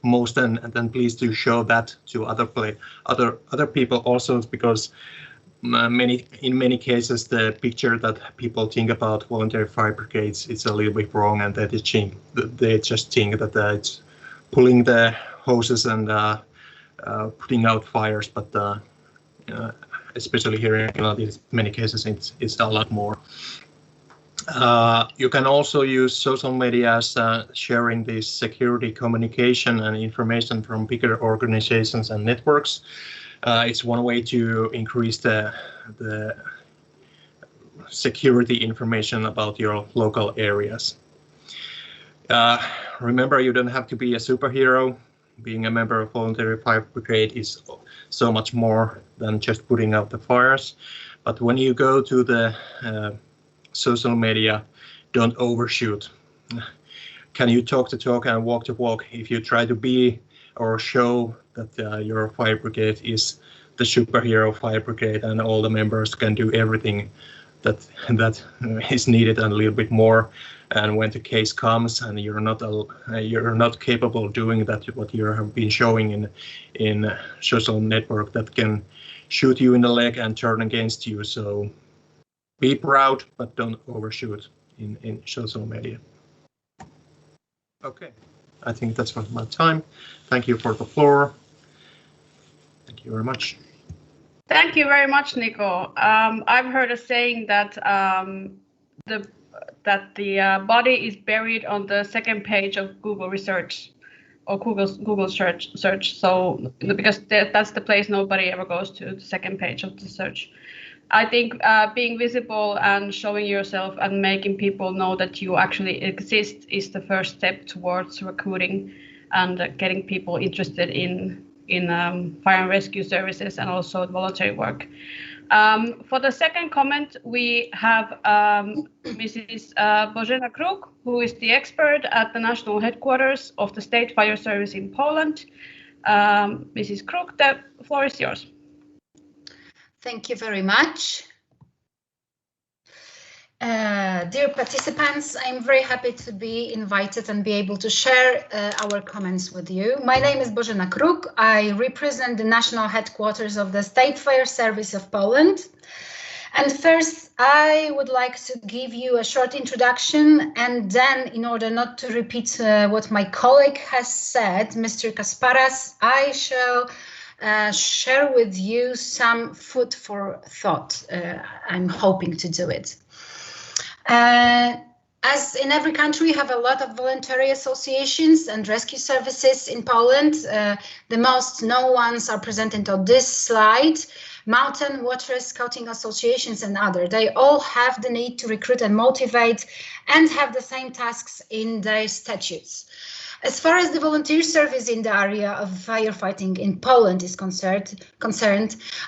I: most than pleased to show that to other people also, because in many cases the picture that people think about voluntary fire brigades is a little bit wrong, and they just think that it's pulling the hoses and putting out fires, but especially here in Finland, in many cases it's a lot more. You can also use social media as sharing this security communication and information from bigger organizations and networks. It's one way to increase the security information about your local areas. Remember, you don't have to be a superhero. Being a member of Voluntary Fire Brigade is so much more than just putting out the fires. But when you go to the social media, don't overshoot. Can you talk the talk and walk the walk? If you try to be or show that your fire brigade is the superhero fire brigade and all the members can do everything that is needed and a little bit more, and when the case comes and you're not capable of doing that, what you have been showing in social network, that can shoot you in the leg and turn against you. So be proud, but don't overshoot in social media. Okay, I think that's my time. Thank you for the floor. Thank you very much.
A: Thank you very much, Nico. I've heard a saying that the body is buried on the second page of Google research or Google search. So because that's the place nobody ever goes to, the second page of the search. I think being visible and showing yourself and making people know that you actually exist is the first step towards recruiting and getting people interested in fire and rescue services and also voluntary work. For the second comment, we have Mrs. Bożena Kruk, who is the expert at the national headquarters of the State Fire Service in Poland. Mrs. Kruk, the floor is yours.
J: Thank you very much. Dear participants, I'm very happy to be invited and be able to share our comments with you. My name is Bożena Kruk. I represent the national headquarters of the State Fire Service of Poland. And first, I would like to give you a short introduction, and then, in order not to repeat what my colleague has said, Mr. Kasparas, I shall share with you some food for thought. I'm hoping to do it. As in every country, we have a lot of voluntary associations and rescue services in Poland. The most known ones are presented on this slide: mountain, water, scouting associations and others. They all have the need to recruit and motivate and have the same tasks in their statutes. As far as the volunteer service in the area of firefighting in Poland is concerned,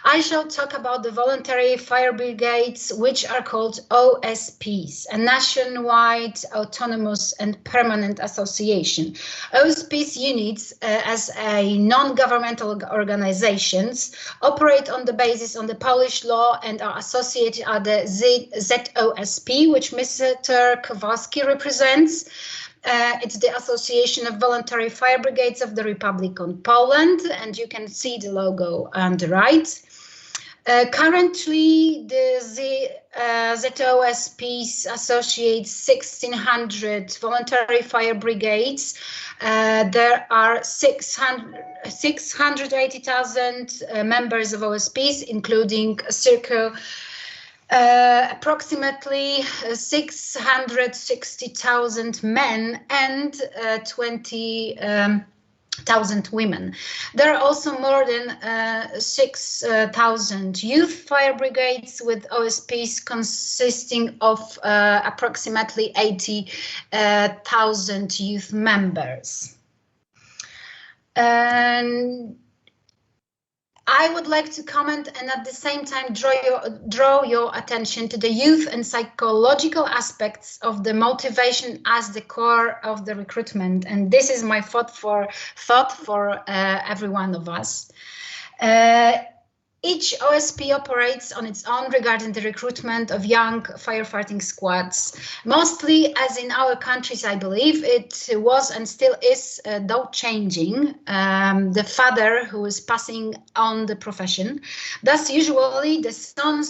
J: I shall talk about the voluntary fire brigades, which are called OSPs, a nationwide autonomous and permanent association. OSPs units, as a non-governmental organizations, operate on the basis of the Polish law and are associated at the ZOSP, which Mr. Kowalski represents. It's the Association of Voluntary Fire Brigades of the Republic of Poland, and you can see the logo on the right. Currently, the ZOSPs associate 1,600 voluntary fire brigades. There are 680,000 members of OSPs, including circa approximately 660,000 men and 20,000 women. There are also more than 6,000 youth fire brigades, with OSPs consisting of approximately 80,000 youth members. And I would like to comment and at the same time draw your attention to the youth and psychological aspects of the motivation as the core of the recruitment. And this is my thought for every one of us. Each OSP operates on its own regarding the recruitment of young firefighting squads. Mostly, as in our countries, I believe, it was and still is, though changing, the father who is passing on the profession. Thus, usually, the son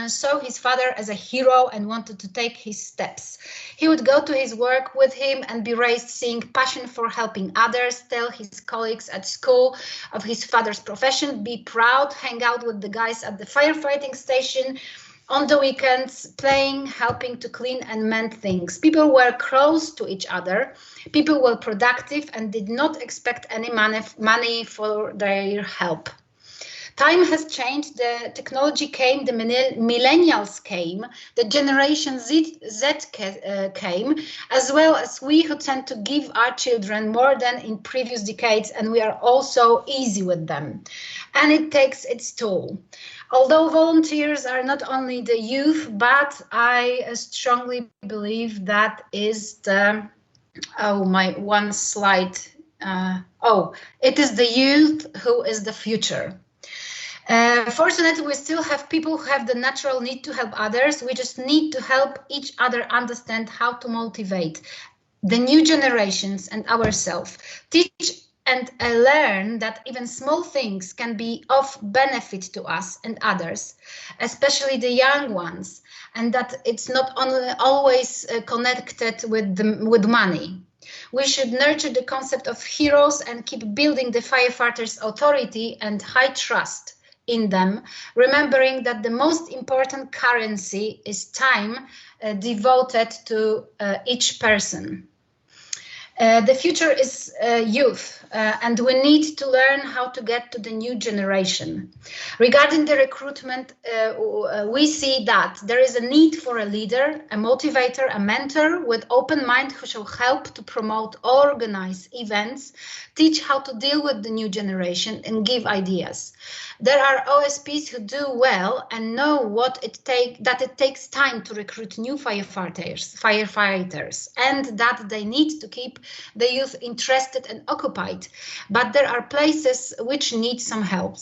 J: saw his father as a hero and wanted to take his steps. He would go to his work with him and be raised seeing passion for helping others, tell his colleagues at school of his father's profession, be proud, hang out with the guys at the firefighting station, On the weekends, playing, helping to clean and mend things. People were close to each other. People were productive and did not expect any money for their help. Time has changed, the technology came, the millennials came, the Generation Z came, as well as we who tend to give our children more than in previous decades, and we are also easy with them. And it takes its toll. Although volunteers are not only the youth, but I strongly believe that is the, one slide. It is the youth who is the future. Fortunately, we still have people who have the natural need to help others. We just need to help each other understand how to motivate the new generations and ourselves. Teach and learn that even small things can be of benefit to us and others, especially the young ones, and that it's not always connected with money. We should nurture the concept of heroes and keep building the firefighters' authority and high trust in them, remembering that the most important currency is time devoted to each person. The future is youth, and we need to learn how to get to the new generation. Regarding the recruitment, we see that there is a need for a leader, a motivator, a mentor with open mind who shall help to promote, organize events, teach how to deal with the new generation and give ideas. There are OSPs who do well and know that it takes time to recruit new firefighters, and that they need to keep the youth interested and occupied. But there are places which need some help.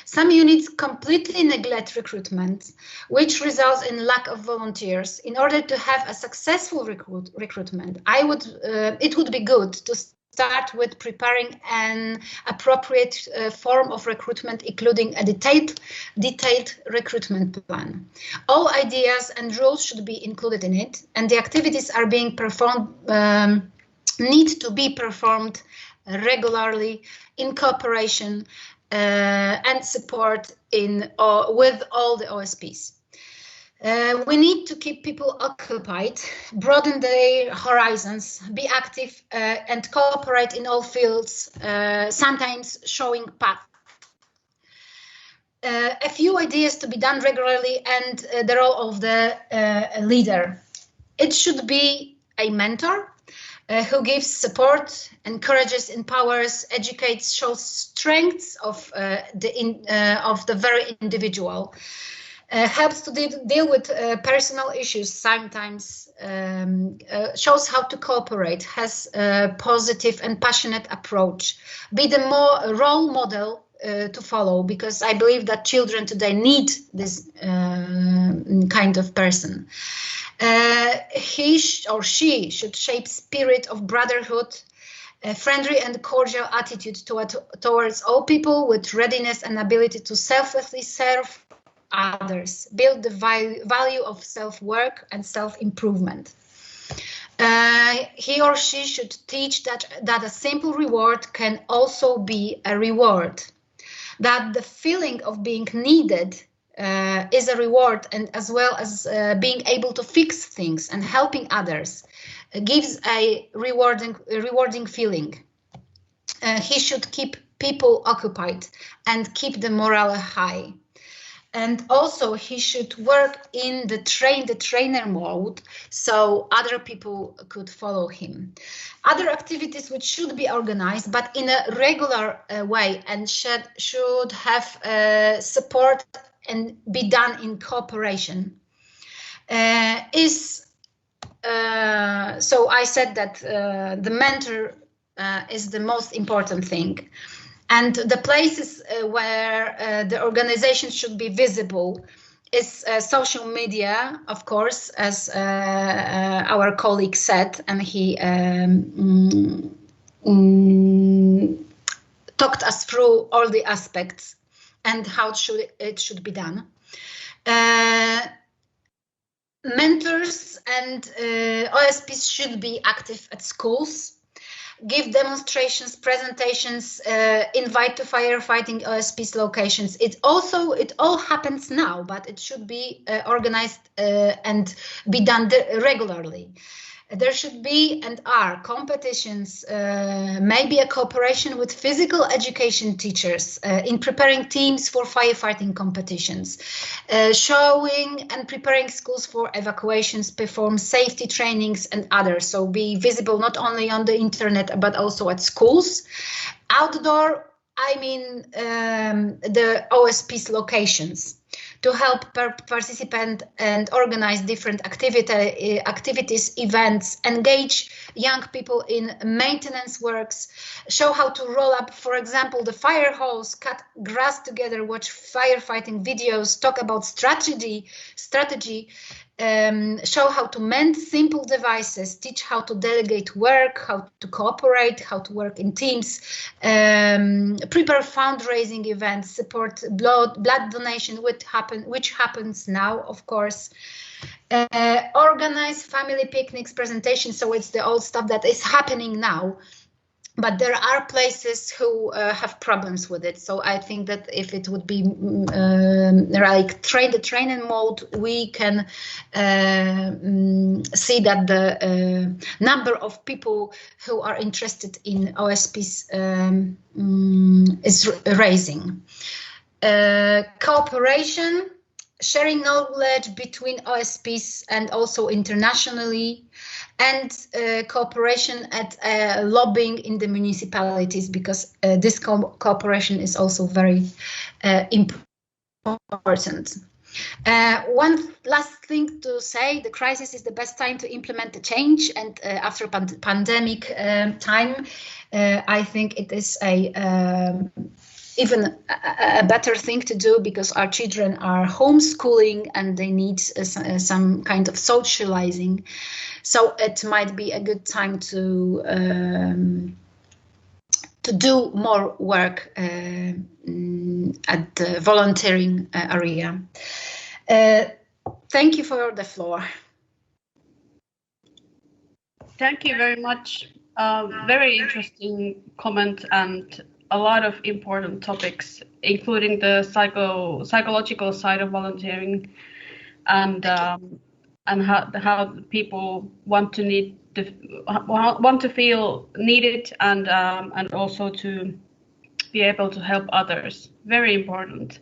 J: Some units completely neglect recruitment, which results in lack of volunteers. In order to have a successful recruitment, it would be good to start with preparing an appropriate form of recruitment, including a detailed recruitment plan. All ideas and rules should be included in it, and the activities are being performed need to be performed regularly in cooperation and support with all the OSPs. We need to keep people occupied, broaden their horizons, be active and cooperate in all fields, sometimes showing path. A few ideas to be done regularly and the role of the leader. It should be a mentor who gives support, encourages, empowers, educates, shows strengths of the very individual. Helps to deal with personal issues sometimes, shows how to cooperate, has a positive and passionate approach. Be the role model to follow, because I believe that children today need this kind of person. He or she should shape spirit of brotherhood, a friendly and cordial attitude towards all people with readiness and ability to selflessly serve others, build the value of self-work and self-improvement. He or she should teach that a simple reward can also be a reward, that the feeling of being needed is a reward, and as well as being able to fix things and helping others gives a rewarding feeling. He should keep people occupied and keep the morale high. And also he should work in the trainer mode, so other people could follow him. Other activities which should be organized, but in a regular way, and should have support and be done in cooperation. So I said that the mentor is the most important thing. And the places where the organization should be visible is social media, of course, as our colleague said, and he talked us through all the aspects and how it should be done. Mentors and OSPs should be active at schools. give demonstrations, presentations, invite to firefighting OSP's locations. It all happens now, but it should be organized and be done regularly. There should be and are competitions, maybe a cooperation with physical education teachers in preparing teams for firefighting competitions, showing and preparing schools for evacuations, perform safety trainings and others. So be visible not only on the internet, but also at schools. Outdoor, I mean the OSP's locations, to help participate and organize different activities, events, engage young people in maintenance works, show how to roll up, for example, the fire hose, cut grass together, watch firefighting videos, talk about strategy, show how to mend simple devices, teach how to delegate work, how to cooperate, how to work in teams, prepare fundraising events, support blood donation, which happens now, of course. Organize family picnics, presentations, so it's the old stuff that is happening now. But there are places who have problems with it. So I think that if it would be like training mode, we can see that the number of people who are interested in OSPs is rising. Cooperation, sharing knowledge between OSPs and also internationally, and cooperation at lobbying in the municipalities, because this cooperation is also very important. One last thing to say, the crisis is the best time to implement the change, and after pandemic time, I think it is even a better thing to do, because our children are homeschooling and they need some kind of socializing. So it might be a good time to do more work at the volunteering area. Thank you for the floor.
A: Thank you very much. Very interesting comment and a lot of important topics, including the psychological side of volunteering, and how people want to feel needed, and also to be able to help others. Very important.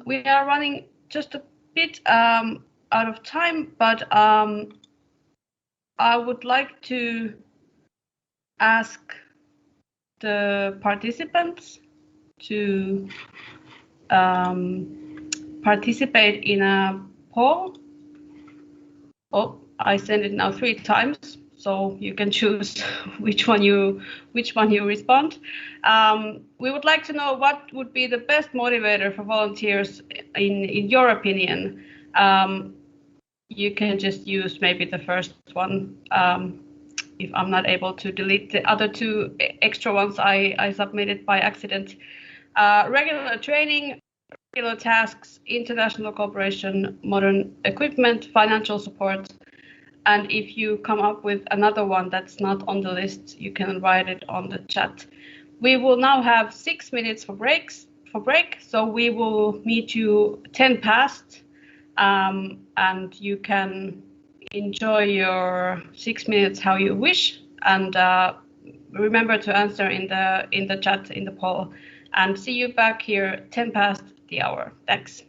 A: We are running just a bit out of time, but I would like to ask the participants to participate in a poll. Oh, I sent it now 3 times, so you can choose which one you respond. We would like to know what would be the best motivator for volunteers in your opinion. You can just use maybe the first one. If I'm not able to delete the other 2 extra ones I submitted by accident. Regular training, regular tasks, international cooperation, modern equipment, financial support. And if you come up with another one that's not on the list, you can write it on the chat. We will now have 6 minutes for break, so we will meet you 10 past, and you can enjoy your 6 minutes how you wish, and remember to answer in the chat, in the poll, and see you back here 10 past the hour. Thanks.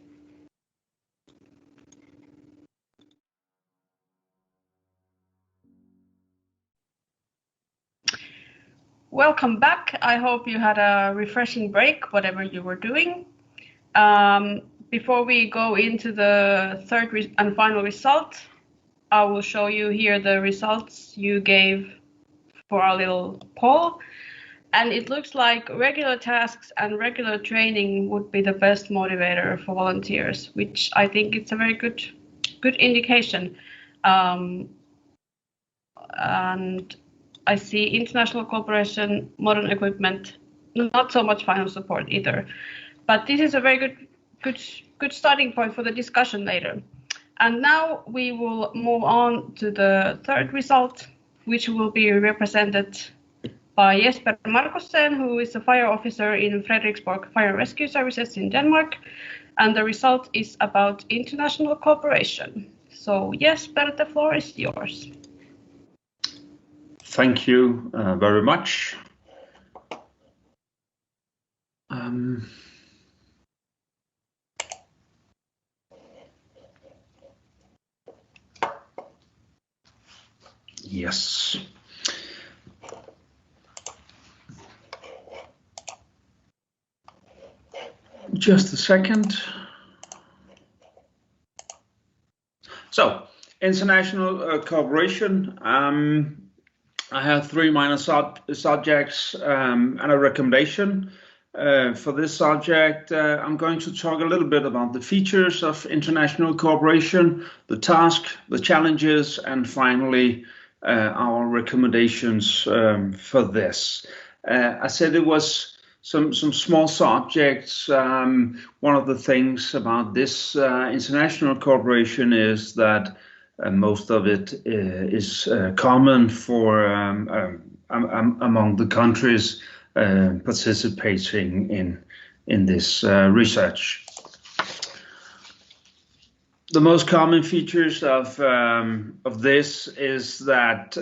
A: Welcome back. I hope you had a refreshing break, whatever you were doing. Before we go into the third and final result, I will show you here the results you gave for our little poll. And it looks like regular tasks and regular training would be the best motivator for volunteers, which I think it's a very good indication. And I see international cooperation, modern equipment, not so much final support either. But this is a very good starting point for the discussion later. And now we will move on to the third result, which will be represented by Jesper Markussen, who is a fire officer in Frederiksborg Fire Rescue Services in Denmark, and the result is about international cooperation. So Jesper, the floor is yours.
K: Thank you very much. Yes. Just a second. So, international cooperation. I have three minor subjects and a recommendation. For this subject, I'm going to talk a little bit about the features of international cooperation, the task, the challenges, and finally our recommendations for this. I said it was some small subjects. One of the things about this international cooperation is that most of it is common for among the countries participating in this research. The most common features of this is that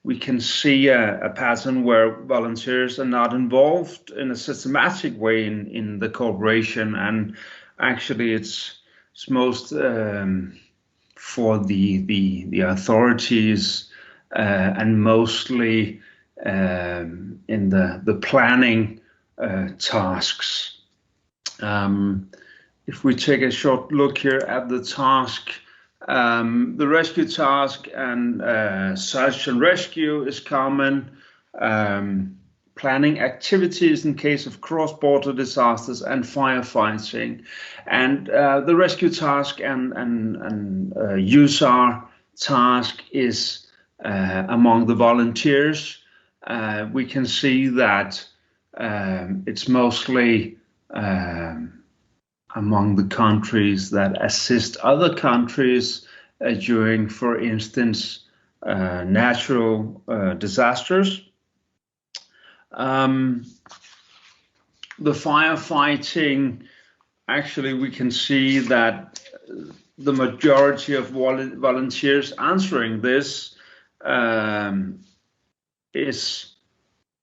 K: we can see a pattern where volunteers are not involved in a systematic way in the cooperation, and actually it's most for the authorities and mostly in the planning tasks. If we take a short look here at the task, the rescue task and search and rescue is common. Planning activities in case of cross-border disasters and firefighting, and the rescue task and USAR task is among the volunteers. We can see that it's mostly among the countries that assist other countries during, for instance, natural disasters. The firefighting, actually we can see that the majority of volunteers answering this is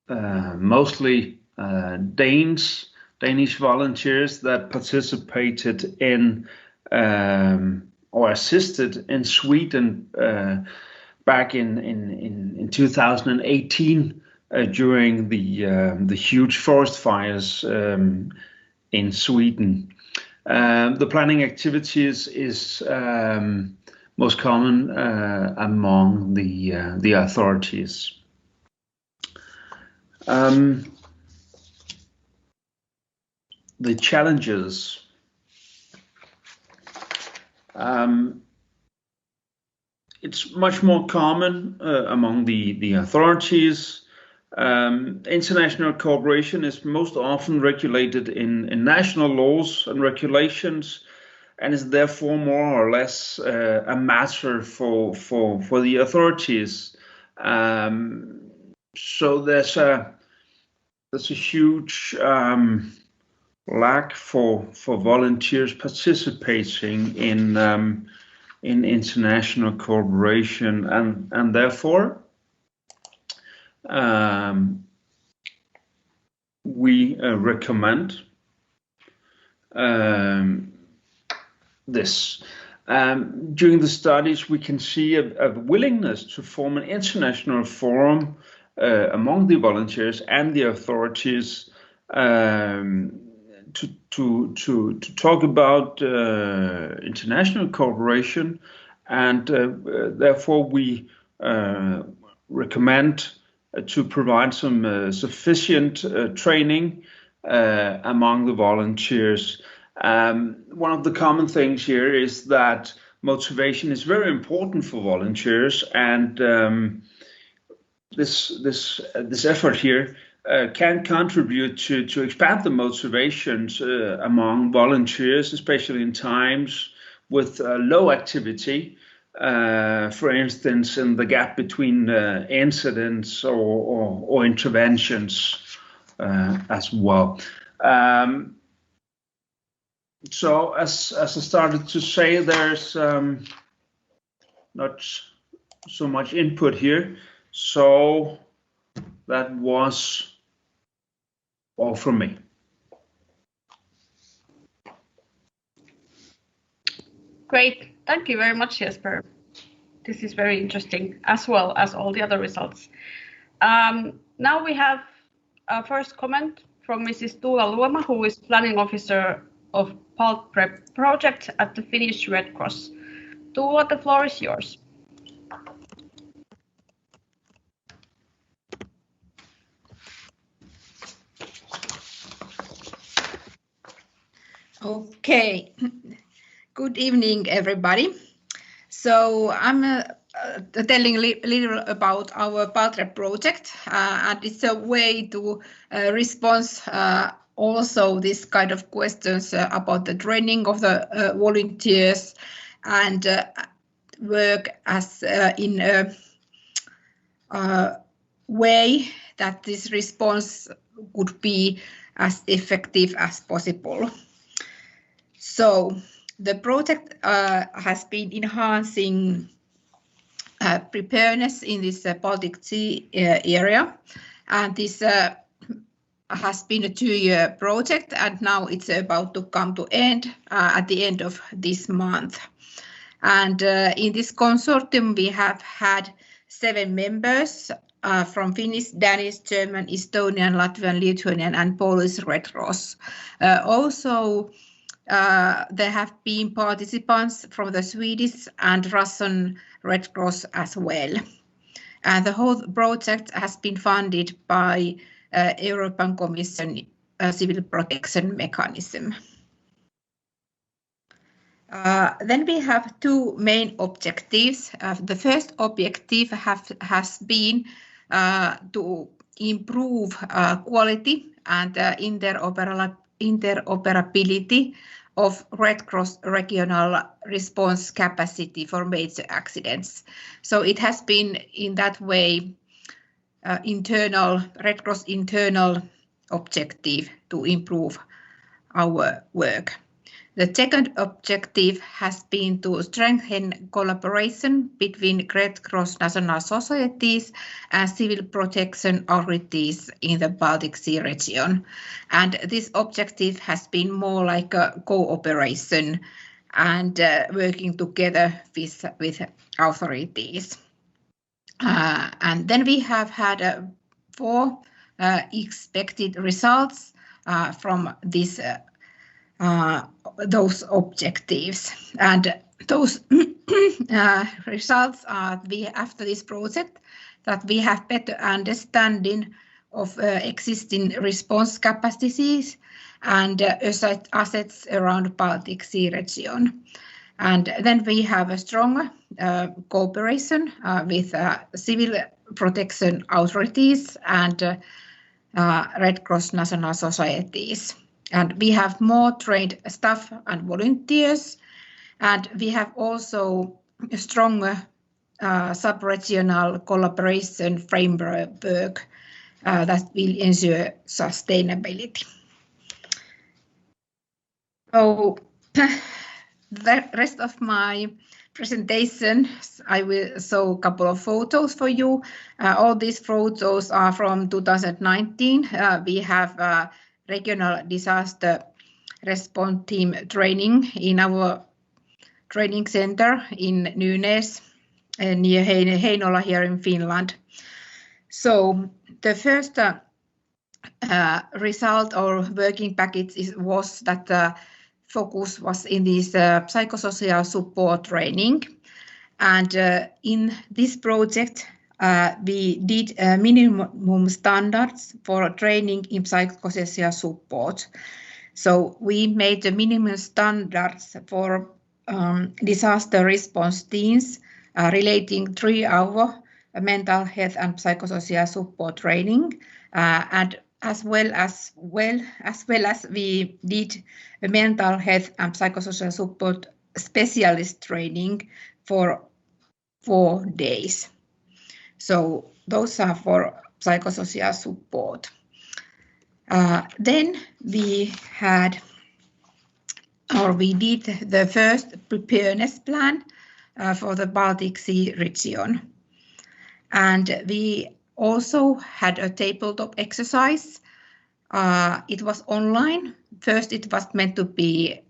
K: mostly Danish volunteers that participated in or assisted in Sweden back in 2018 during the huge forest fires in Sweden. The planning activities is most common among the authorities. The challenges. It's much more common among the authorities. International cooperation is most often regulated in national laws and regulations, and is therefore more or less a matter for the authorities. So there's a huge lack for volunteers participating in international cooperation, and therefore we recommend this. During the studies, we can see a willingness to form an international forum among the volunteers and the authorities to talk about international cooperation, and therefore we recommend to provide some sufficient training among the volunteers. One of the common things here is that motivation is very important for volunteers, and this effort here can contribute to expand the motivations among volunteers, especially in times with low activity. for instance, in the gap between incidents or interventions as well. So as I started to say, there's not so much input here. So that was all from me.
A: Great. Thank you very much, Jesper. This is very interesting, as well as all the other results. Now we have a first comment from Mrs. Tuula Luoma, who is Planning Officer of Pulp Prep Project at the Finnish Red Cross. Tuula, the floor is yours.
L: Okay. Good evening, everybody. So I'm telling a little about our Baltic project, and it's a way to respond also this kind of questions about the training of the volunteers and work as in a way that this response could be as effective as possible. So the project has been enhancing preparedness in this Baltic Sea area, and this has been a 2-year project, and now it's about to come to end at the end of this month. And in this consortium, we have had 7 members from Finnish, Danish, German, Estonian, Latvian, Lithuanian, and Polish Red Cross. Also, there have been participants from the Swedish and Russian Red Cross as well. And the whole project has been funded by European Commission Civil Protection Mechanism. Then we have 2 main objectives. The first objective has been to improve quality and interoperability of Red Cross regional response capacity for major accidents. So it has been in that way Red Cross internal objective to improve our work. The second objective has been to strengthen collaboration between Red Cross national societies and civil protection authorities in the Baltic Sea region. And this objective has been more like a cooperation and working together with authorities. And then we have had 4 expected results from this those objectives, and those results are after this project that we have better understanding of existing response capacities and assets around Baltic Sea region. And then we have a strong cooperation with civil protection authorities and Red Cross national societies. And we have more trained staff and volunteers, and we have also a stronger sub-regional collaboration framework that will ensure sustainability. So the rest of my presentation, I will show a couple of photos for you. All these photos are from 2019. We have regional disaster response team training in our training center in Nynäs near Heinola here in Finland. So the first result or working package was that the focus was in this psychosocial support training. And in this project, we did minimum standards for training in psychosocial support. So we made the minimum standards for disaster response teams relating 3-hour mental health and psychosocial support training, and as well as we did a mental health and psychosocial support specialist training for 4 days. So those are for psychosocial support. Then we did the first preparedness plan for the Baltic Sea region. And we also had a tabletop exercise. It was online. First, it was meant to be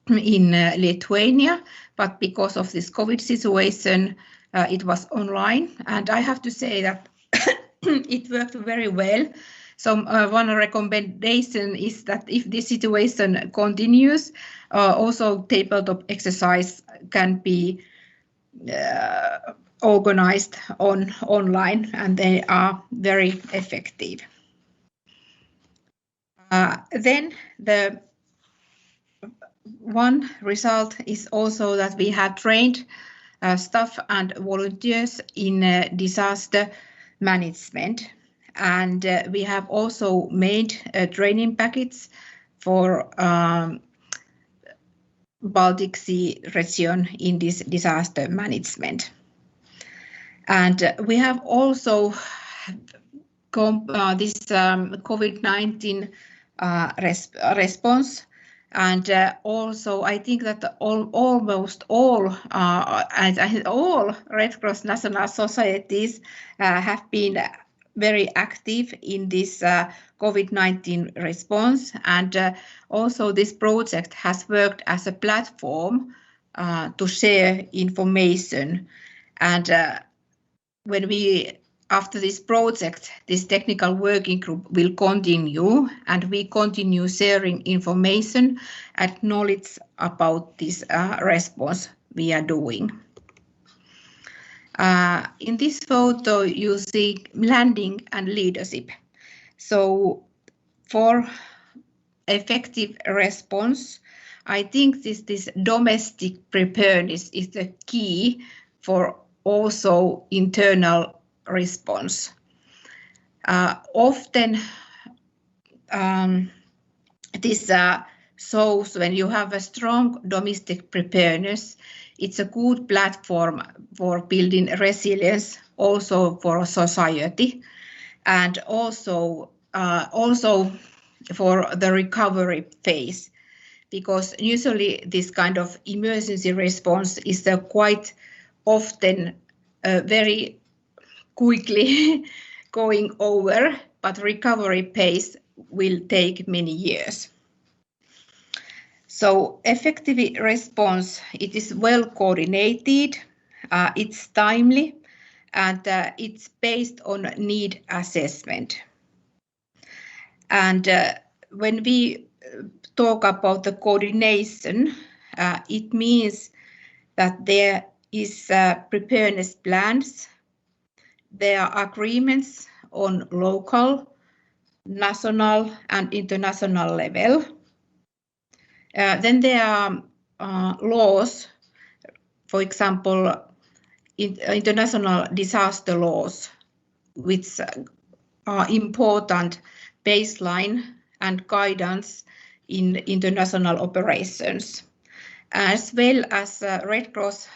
L: in Lithuania, but because of this COVID situation, it was online. And I have to say that it worked very well. So one recommendation is that if this situation continues, also tabletop exercise can be organized online, and they are very effective. Then the one result is also that we have trained staff and volunteers in disaster management. And we have also made a training package for Baltic Sea region in this disaster management. And we have also this COVID-19 response. And also, I think that almost all Red Cross national societies have been very active in this COVID-19 response. And also this project has worked as a platform to share information. And after this project, this technical working group will continue, and we continue sharing information and knowledge about this response we are doing. In this photo, you see landing and leadership. So for effective response, I think this domestic preparedness is the key for also internal response. Often this shows when you have a strong domestic preparedness, it's a good platform for building resilience also for society, and also for the recovery phase, because usually this kind of emergency response is quite often very quickly going over, but recovery pace will take many years. So effective response, it is well coordinated, it's timely, and it's based on need assessment. And when we talk about the coordination, it means that there is preparedness plans, there are agreements on local, national, and international level. Then there are laws, for example, international disaster laws, which are important baseline and guidance in international operations, as well as Red Cross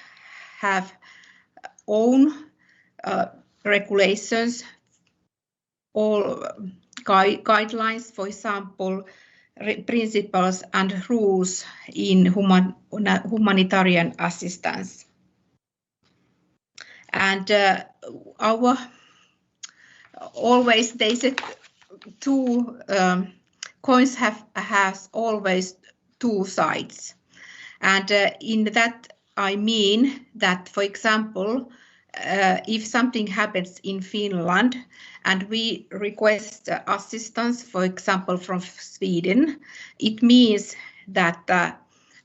L: have own regulations, all guidelines, for example, principles and rules in humanitarian assistance. And always they said two coins has always two sides. And in that I mean that, for example, if something happens in Finland and we request assistance, for example, from Sweden, it means that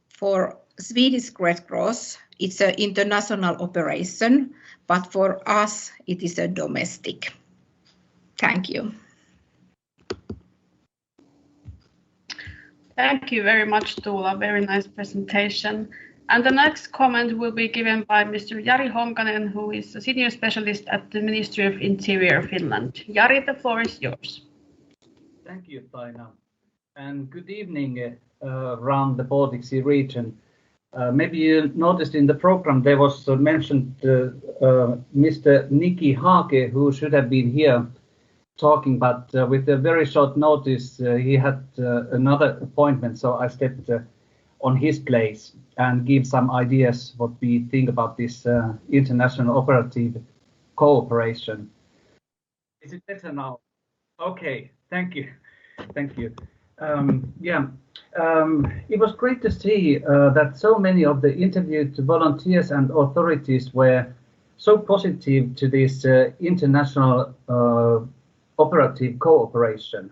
L: for Swedish Red Cross, it's an international operation, but for us, it is a domestic. Thank you.
A: Thank you very much, Tuula. Very nice presentation. And the next comment will be given by Mr. Jari Honkanen, who is a senior specialist at the Ministry of Interior, Finland. Jari, the floor is yours.
M: Thank you, Taina. And good evening around the Baltic Sea region. Maybe you noticed in the program there was mentioned Mr. Nicky Hake, who should have been here talking, but with a very short notice he had another appointment, so I stepped on his place and give some ideas what we think about this international operative cooperation. Is it better now? Okay, thank you. Thank you. It was great to see that so many of the interviewed volunteers and authorities were so positive to this international operative cooperation.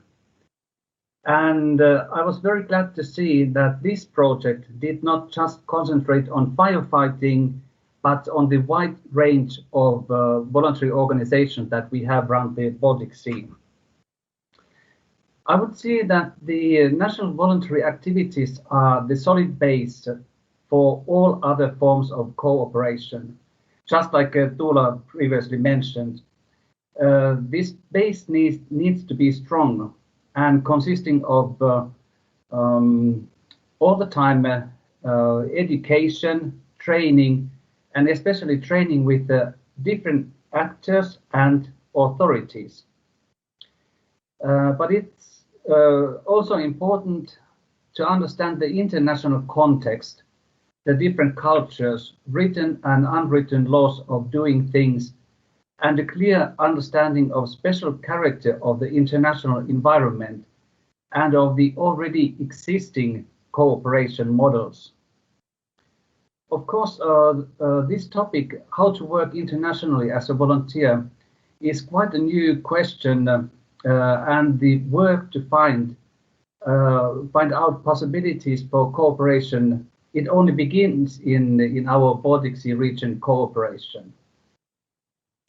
M: And I was very glad to see that this project did not just concentrate on firefighting, but on the wide range of voluntary organizations that we have around the Baltic Sea. I would say that the national voluntary activities are the solid base for all other forms of cooperation. Just like Tula previously mentioned, this base needs to be strong and consisting of all the time education, training, and especially training with different actors and authorities. But it's also important to understand the international context, the different cultures, written and unwritten laws of doing things, and a clear understanding of special character of the international environment and of the already existing cooperation models. Of course, this topic, how to work internationally as a volunteer, is quite a new question, and the work to find out possibilities for cooperation, it only begins in our Baltic Sea region cooperation.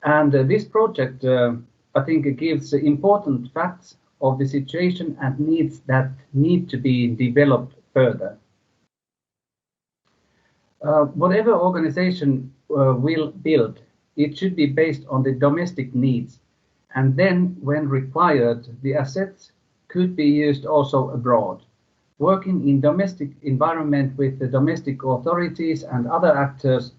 M: And this project, I think, it gives important facts of the situation and needs that need to be developed further. Whatever organization will build, it should be based on the domestic needs. And then, when required, the assets could be used also abroad. Working in domestic environment with the domestic authorities and other actors,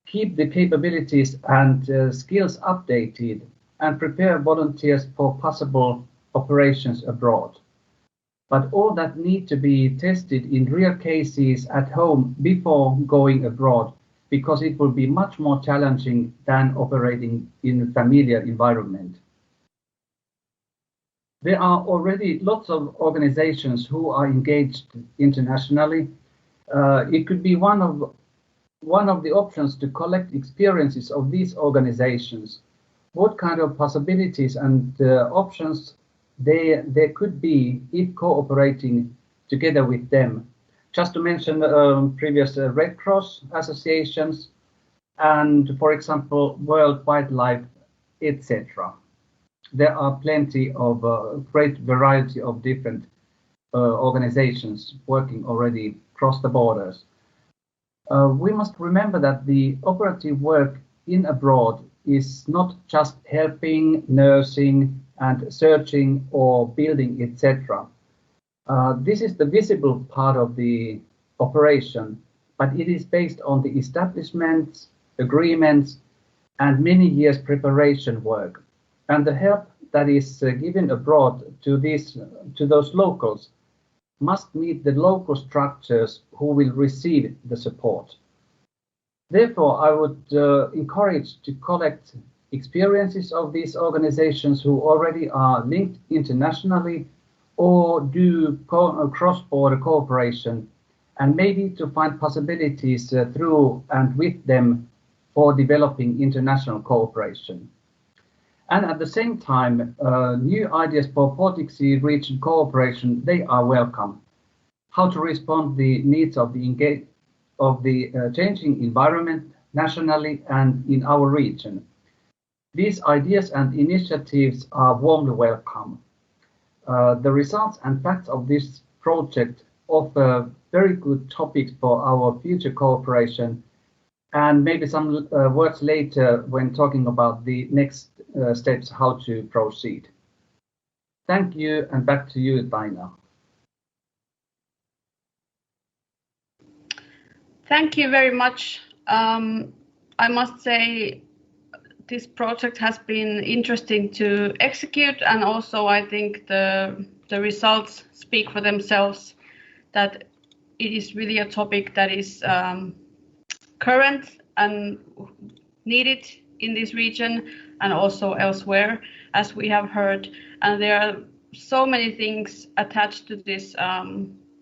M: keep the capabilities and skills updated, and prepare volunteers for possible operations abroad. But all that need to be tested in real cases at home before going abroad, because it will be much more challenging than operating in a familiar environment. There are already lots of organizations who are engaged internationally. It could be one of the options to collect experiences of these organizations. What kind of possibilities and options there could be if cooperating together with them. Just to mention previous Red Cross associations and, for example, World Wildlife, etc. There are plenty of great variety of different organizations working already across the borders. We must remember that the operative work in abroad is not just helping, nursing, and searching or building, etc. This is the visible part of the operation, but it is based on the establishments, agreements, and many years preparation work. And the help that is given abroad to those locals must meet the local structures who will receive the support. Therefore, I would encourage to collect experiences of these organizations who already are linked internationally or do cross-border cooperation, and maybe to find possibilities through and with them for developing international cooperation. And at the same time, new ideas for Baltic Sea region cooperation, they are welcome. How to respond to the needs of the changing environment nationally and in our region. These ideas and initiatives are warmly welcome. The results and facts of this project offer very good topics for our future cooperation, and maybe some words later when talking about the next steps, how to proceed. Thank you, and back to you, Taina.
A: Thank you very much. I must say this project has been interesting to execute, and also I think the results speak for themselves, that it is really a topic that is current and needed in this region and also elsewhere, as we have heard. And there are so many things attached to this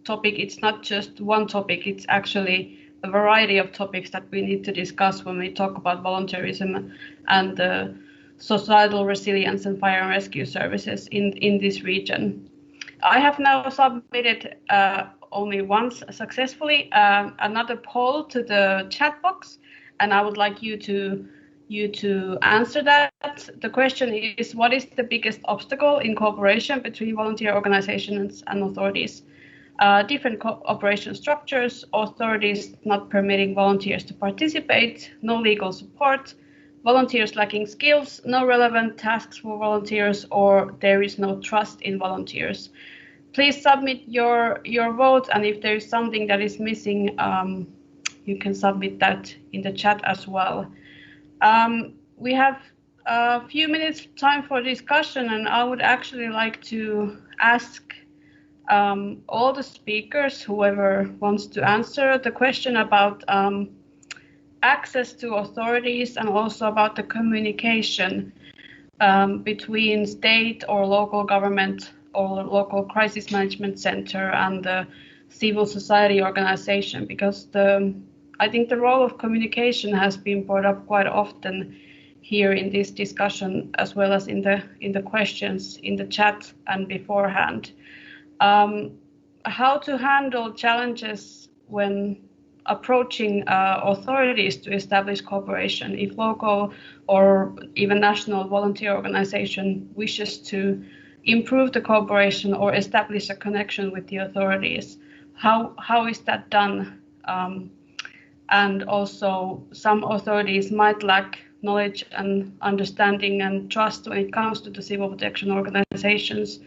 A: topic. It's not just one topic, it's actually a variety of topics that we need to discuss when we talk about volunteerism and societal resilience and fire and rescue services in this region. I have now submitted only once successfully another poll to the chat box, and I would like you to answer that. The question is, what is the biggest obstacle in cooperation between volunteer organizations and authorities? Different cooperation structures, authorities not permitting volunteers to participate, no legal support, volunteers lacking skills, no relevant tasks for volunteers, or there is no trust in volunteers. Please submit your vote, and if there is something that is missing, you can submit that in the chat as well. We have a few minutes time for discussion, and I would actually like to ask all the speakers, whoever wants to answer the question about access to authorities and also about the communication between state or local government or local crisis management center and the civil society organization, because I think the role of communication has been brought up quite often here in this discussion, as well as in the questions in the chat and beforehand. How to handle challenges when approaching authorities to establish cooperation, if local or even national volunteer organization wishes to improve the cooperation or establish a connection with the authorities. How is that done? And also, some authorities might lack knowledge and understanding and trust when it comes to the civil protection organizations,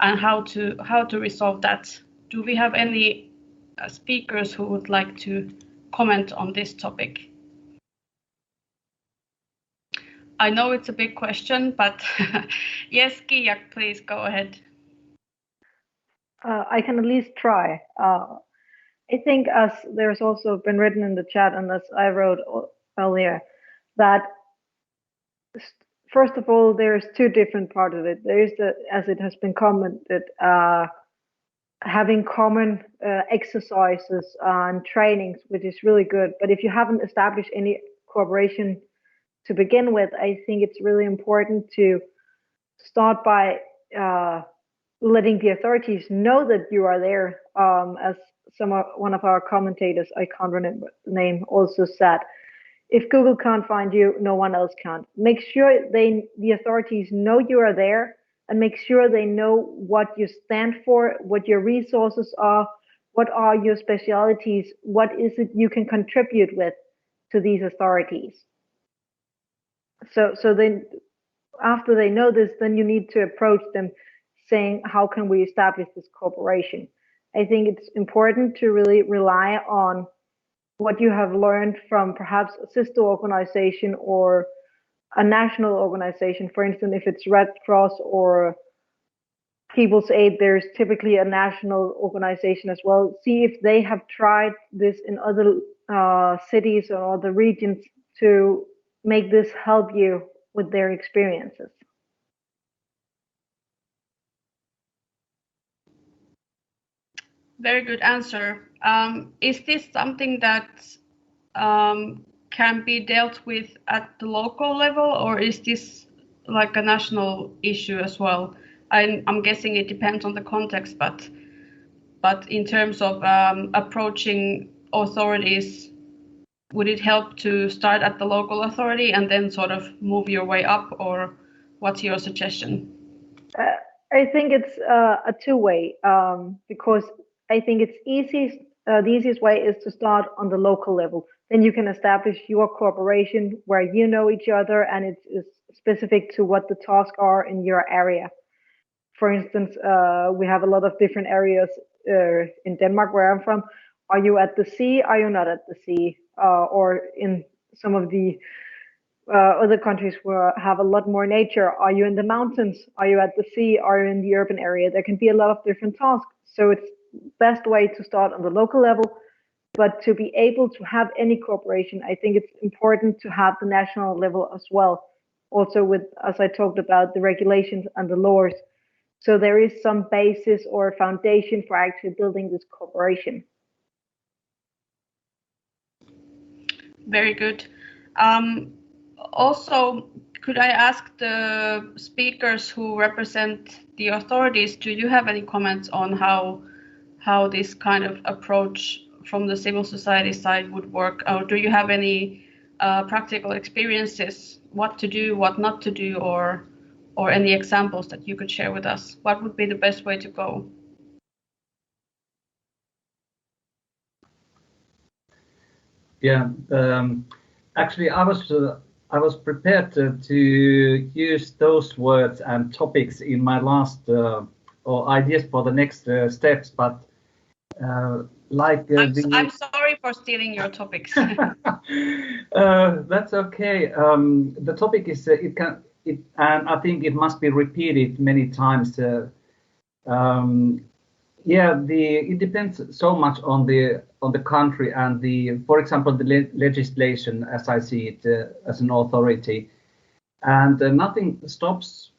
A: and how to resolve that. Do we have any speakers who would like to comment on this topic? I know it's a big question, but yes, Kia, please go ahead.
D: I can at least try. I think, as there's also been written in the chat, and as I wrote earlier, that first of all, there's two different parts of it. There is as it has been commented, having common exercises and trainings, which is really good. But if you haven't established any cooperation to begin with, I think it's really important to start by letting the authorities know that you are there. As one of our commentators, I can't remember the name, also said, if Google can't find you, no one else can. Make sure the authorities know you are there, and make sure they know what you stand for, what your resources are, what are your specialities, what is it you can contribute with to these authorities. So then after they know this, then you need to approach them saying, how can we establish this cooperation? I think it's important to really rely on what you have learned from perhaps a sister organization or a national organization. For instance, if it's Red Cross or People's Aid, there's typically a national organization as well. See if they have tried this in other cities or other regions to make this help you with their experiences.
A: Very good answer. Is this something that can be dealt with at the local level, or is this like a national issue as well? I'm guessing it depends on the context, but in terms of approaching authorities, would it help to start at the local authority and then sort of move your way up, or what's your suggestion?
D: I think it's a two-way, because I think it's the easiest way is to start on the local level. Then you can establish your cooperation where you know each other and it is specific to what the tasks are in your area. For instance, we have a lot of different areas in Denmark, where I'm from, Are you at the sea? Are you not at the sea? Or in some of the other countries where have a lot more nature, are you in the mountains? Are you at the sea? Are you in the urban area? There can be a lot of different tasks. So it's best way to start on the local level, but to be able to have any cooperation, I think it's important to have the national level as well. Also with, as I talked about, the regulations and the laws. So there is some basis or foundation for actually building this cooperation.
A: Very good. Also, could I ask the speakers who represent the authorities, do you have any comments on how this kind of approach from the civil society side would work? Or do you have any practical experiences, what to do, what not to do, or any examples that you could share with us? What would be the best way to go?
M: Yeah, actually, I was prepared to use those words and topics in my last or ideas for the next steps, but
A: I'm sorry for stealing your topics.
M: That's okay. The topic is and I think it must be repeated many times. It depends so much on the country and for example, the legislation, as I see it as an authority, and nothing stops.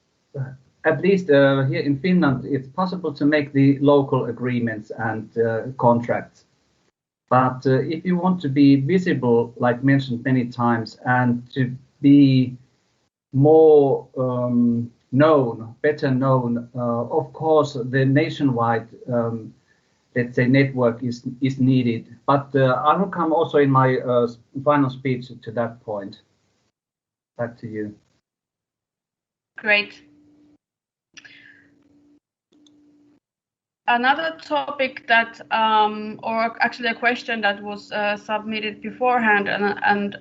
M: At least here in Finland, it's possible to make the local agreements and contracts. But if you want to be visible, like mentioned many times, and to be more better known, of course, the nationwide, let's say, network is needed. But I will come also in my final speech to that point. Back to you.
A: Great. Another topic that, or actually a question that was submitted beforehand, and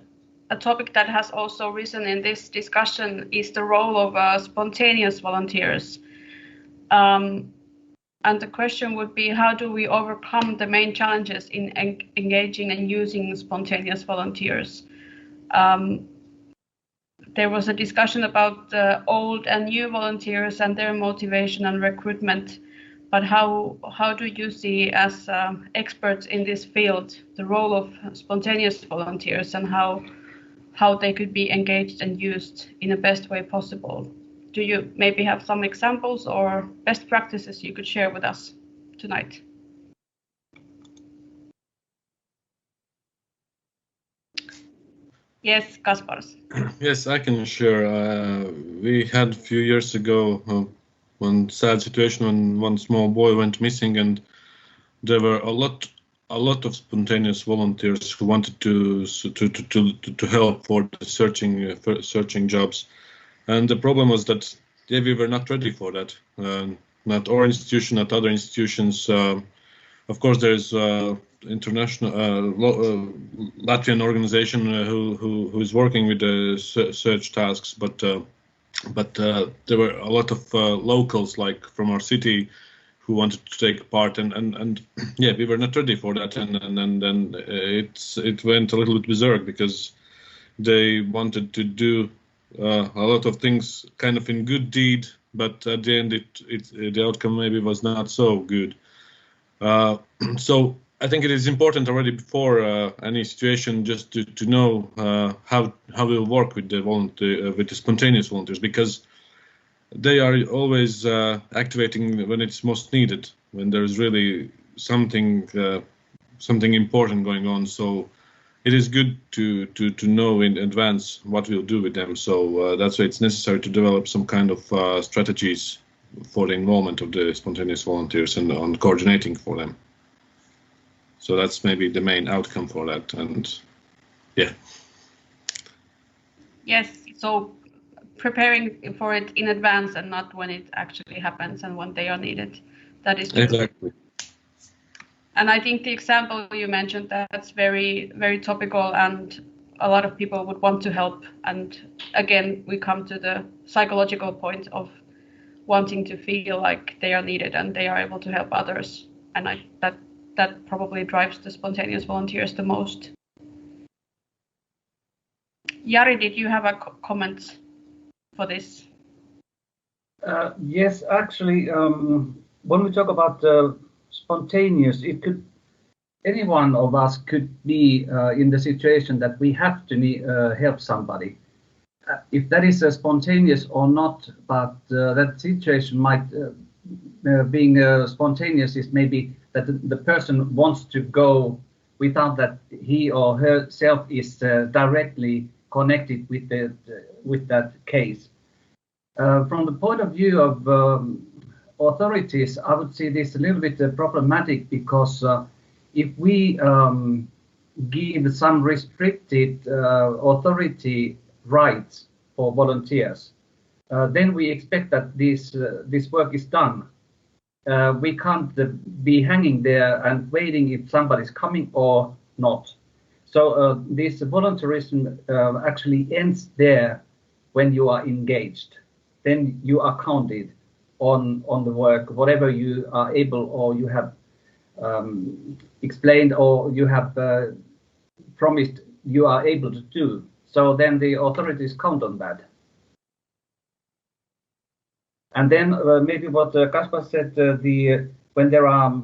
A: a topic that has also risen in this discussion is the role of spontaneous volunteers. And the question would be, how do we overcome the main challenges in engaging and using spontaneous volunteers? There was a discussion about the old and new volunteers and their motivation and recruitment. But how do you see, as experts in this field, the role of spontaneous volunteers and how they could be engaged and used in the best way possible? Do you maybe have some examples or best practices you could share with us tonight? Yes, Kaspars.
H: Yes, I can share. We had a few years ago one sad situation when one small boy went missing, and there were a lot of spontaneous volunteers who wanted to help for the searching jobs. And the problem was that we were not ready for that. Not our institution, not other institutions. Of course, there's international Latvian organization who is working with the search tasks, but there were a lot of locals, like from our city, who wanted to take part, and yeah, we were not ready for that, and then it went a little bit berserk because they wanted to do a lot of things kind of in good deed, but at the end the outcome maybe was not so good. So I think it is important already before any situation just to know how we'll work with the spontaneous volunteers, because they are always activating when it's most needed, when there's really something important going on. So it is good to know in advance what we'll do with them. So that's why it's necessary to develop some kind of strategies for the involvement of the spontaneous volunteers and on coordinating for them. So that's maybe the main outcome for that, and yeah.
A: Yes, so preparing for it in advance and not when it actually happens and when they are needed. That is true.
H: Exactly.
A: And I think the example you mentioned, that's very, very topical, and a lot of people would want to help. And again, we come to the psychological point of wanting to feel like they are needed and they are able to help others. And that probably drives the spontaneous volunteers the most. Jari, did you have a comment for this?
M: Yes, actually, when we talk about spontaneous, any one of us could be in the situation that we have to help somebody. If that is spontaneous or not, but that situation might being spontaneous is maybe that the person wants to go without that he or herself is directly connected with that case. From the point of view of authorities, I would see this a little bit problematic, because if we give some restricted authority rights for volunteers, then we expect that this work is done. We can't be hanging there and waiting if somebody's coming or not. So this volunteerism actually ends there when you are engaged. Then you are counted on the work, whatever you are able or you have explained or you have promised you are able to do. So then the authorities count on that. And then maybe what Kaspar said, when there are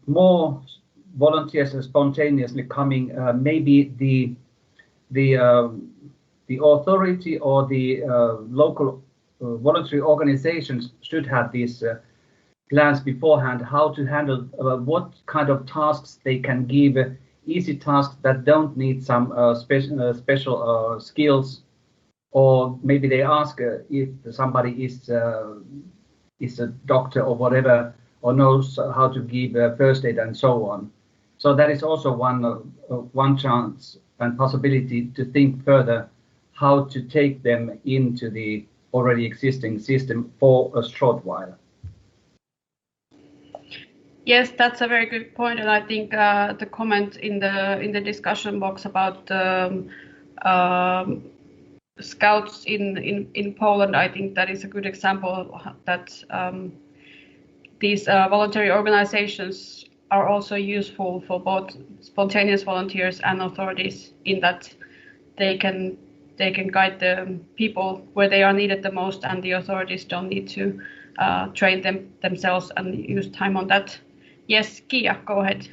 M: more volunteers spontaneously coming, maybe the authority or the local voluntary organizations should have these plans beforehand, how to handle what kind of tasks they can give, easy tasks that don't need some special skills, or maybe they ask if somebody is a doctor or whatever, or knows how to give first aid and so on. So that is also one chance and possibility to think further how to take them into the already existing system for a short while.
A: Yes, that's a very good point, and I think the comment in the discussion box about scouts in Poland, I think that is a good example that these voluntary organizations are also useful for both spontaneous volunteers and authorities, in that they can guide the people where they are needed the most, and the authorities don't need to train themselves and use time on that. Yes, Kia, go ahead.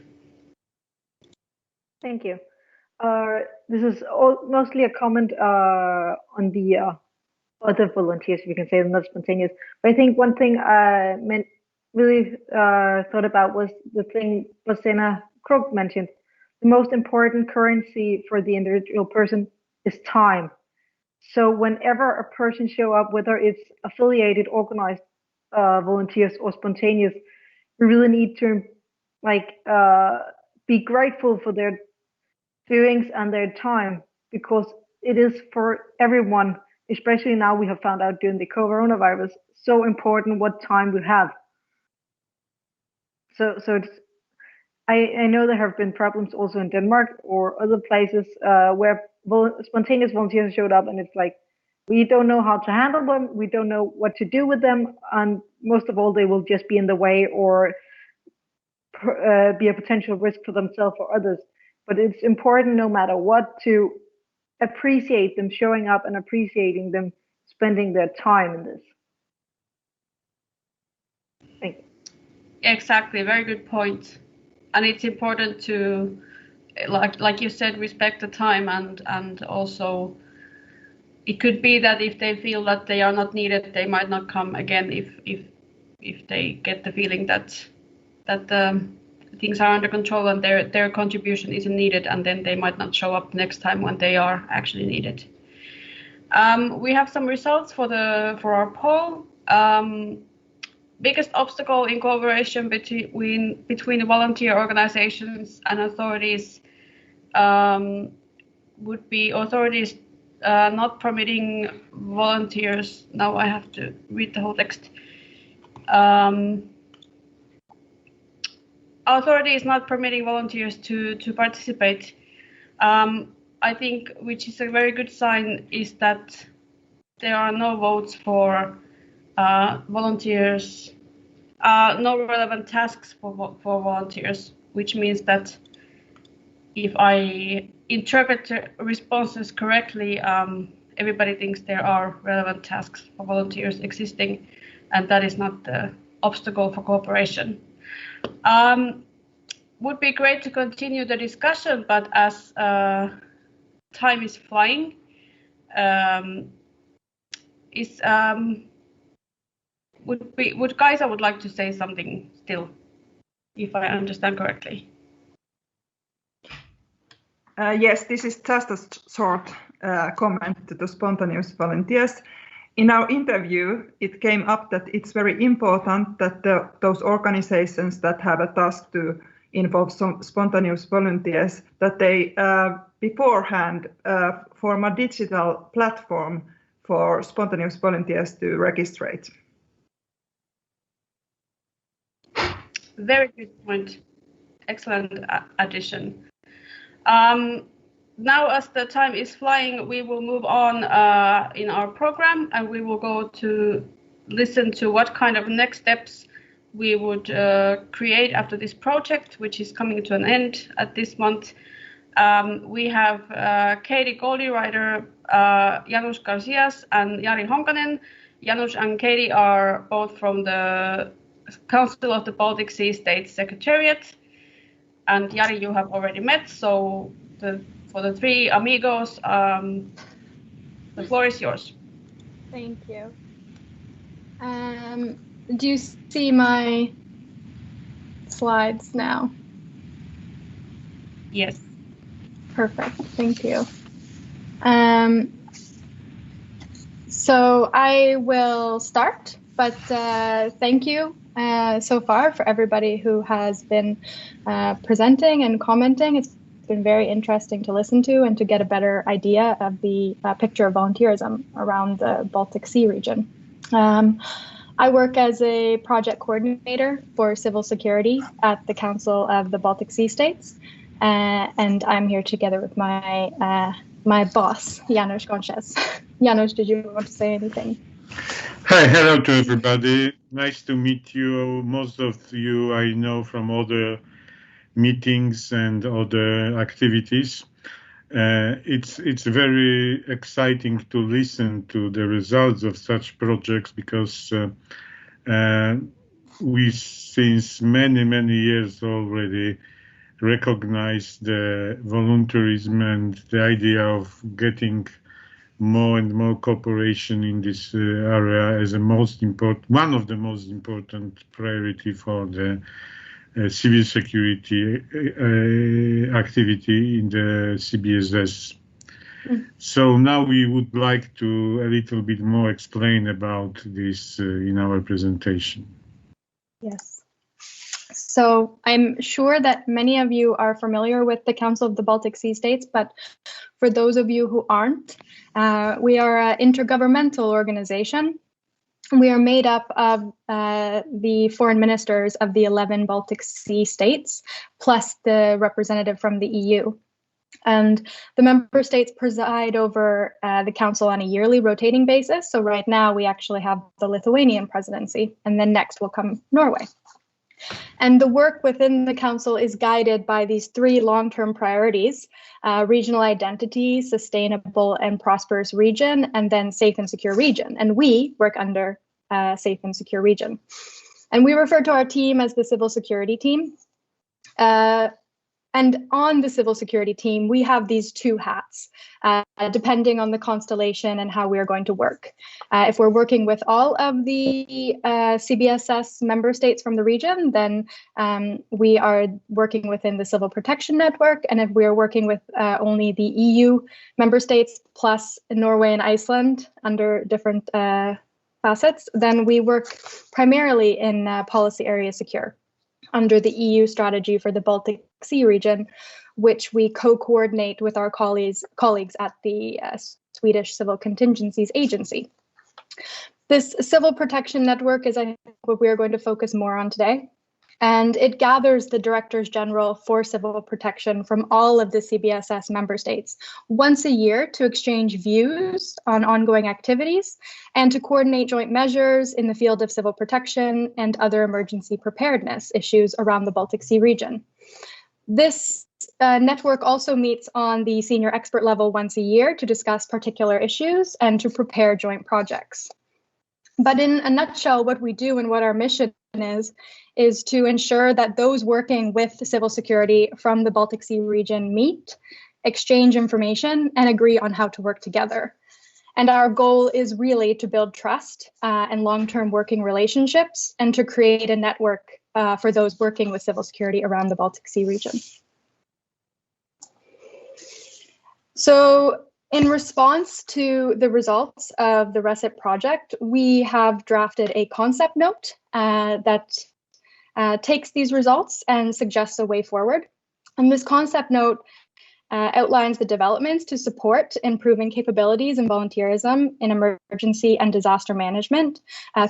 D: Thank you. This is mostly a comment on the other volunteers, if you can say, not spontaneous. But I think one thing I really thought about was the thing Basena Krog mentioned. The most important currency for the individual person is time. So whenever a person show up, whether it's affiliated, organized volunteers or spontaneous, we really need to be grateful for their doings and their time, because it is for everyone, especially now we have found out during the coronavirus, so important what time we have. So it's, I know there have been problems also in Denmark or other places where spontaneous volunteers showed up, and it's like, we don't know how to handle them, we don't know what to do with them, and most of all, they will just be in the way or be a potential risk for themselves or others. But it's important, no matter what, to appreciate them showing up and appreciating them spending their time in this. Thank you.
A: Exactly, very good point. And it's important to, like you said, respect the time, and also it could be that if they feel that they are not needed, they might not come again if they get the feeling that things are under control and their contribution isn't needed, and then they might not show up next time when they are actually needed. We have some results for our poll. Biggest obstacle in cooperation between the volunteer organizations and authorities would be authorities not permitting volunteers. Now I have to read the whole text. Authorities not permitting volunteers to participate. I think, which is a very good sign, is that there are no votes for volunteers no relevant tasks for volunteers, which means that if I interpret the responses correctly, everybody thinks there are relevant tasks for volunteers existing, and that is not the obstacle for cooperation. Would be great to continue the discussion, but as time is flying, would Kaisa would like to say something still, if I understand correctly?
C: Yes, this is just a short comment to the spontaneous volunteers. In our interview, it came up that it's very important that those organizations that have a task to involve some spontaneous volunteers, that they beforehand form a digital platform for spontaneous volunteers to register.
A: Very good point. Excellent addition. Now, as the time is flying, we will move on in our program, and we will go to listen to what kind of next steps we would create after this project, which is coming to an end at this month. We have Katie Goldie-Ryder, Janusz Garcias, and Jari Honkanen. Janusz and Katie are both from the Council of the Baltic Sea States Secretariat, and Jari you have already met, so for the three amigos, the floor is yours.
N: Thank you. Do you see my slides now?
A: Yes.
N: Perfect, thank you. So I will start, but thank you so far for everybody who has been presenting and commenting. It's been very interesting to listen to and to get a better idea of the picture of volunteerism around the Baltic Sea region. I work as a project coordinator for civil security at the Council of the Baltic Sea States, and I'm here together with my my boss, Janusz Garcias. Janusz, did you want to say anything?
O: Hi, hello to everybody. Nice to meet you. Most of you I know from other meetings and other activities. It's very exciting to listen to the results of such projects, because we since many years already recognize the volunteerism and the idea of getting more and more cooperation in this area as one of the most important priority for the civil security activity in the CBSS. So now we would like to a little bit more explain about this in our presentation.
N: Yes. So I'm sure that many of you are familiar with the Council of the Baltic Sea States, but for those of you who aren't, we are an intergovernmental organization. We are made up of the foreign ministers of the 11 Baltic Sea states, plus the representative from the EU. And the member states preside over the council on a yearly rotating basis. So right now we actually have the Lithuanian presidency, and then next will come Norway. And the work within the council is guided by these three long-term priorities: regional identity, sustainable and prosperous region, and then safe and secure region. And we work under safe and secure region. And we refer to our team as the civil security team. And on the civil security team, we have these two hats, depending on the constellation and how we are going to work. If we're working with all of the CBSS member states from the region, then we are working within the Civil Protection Network. And if we are working with only the EU member states plus Norway and Iceland under different facets, then we work primarily in policy area secure under the EU strategy for the Baltic Sea region, which we co-coordinate with our colleagues at the Swedish Civil Contingencies Agency. This Civil Protection Network is, I think, what we are going to focus more on today. And it gathers the Directors General for Civil Protection from all of the CBSS member states once a year to exchange views on ongoing activities and to coordinate joint measures in the field of civil protection and other emergency preparedness issues around the Baltic Sea region. This network also meets on the senior expert level once a year to discuss particular issues and to prepare joint projects. But in a nutshell, what we do and what our mission is to ensure that those working with civil security from the Baltic Sea region meet, exchange information, and agree on how to work together. And our goal is really to build trust and long-term working relationships and to create a network for those working with civil security around the Baltic Sea region. So in response to the results of the ReSit project, we have drafted a concept note that takes these results and suggests a way forward. And this concept note outlines the developments to support improving capabilities in volunteerism in emergency and disaster management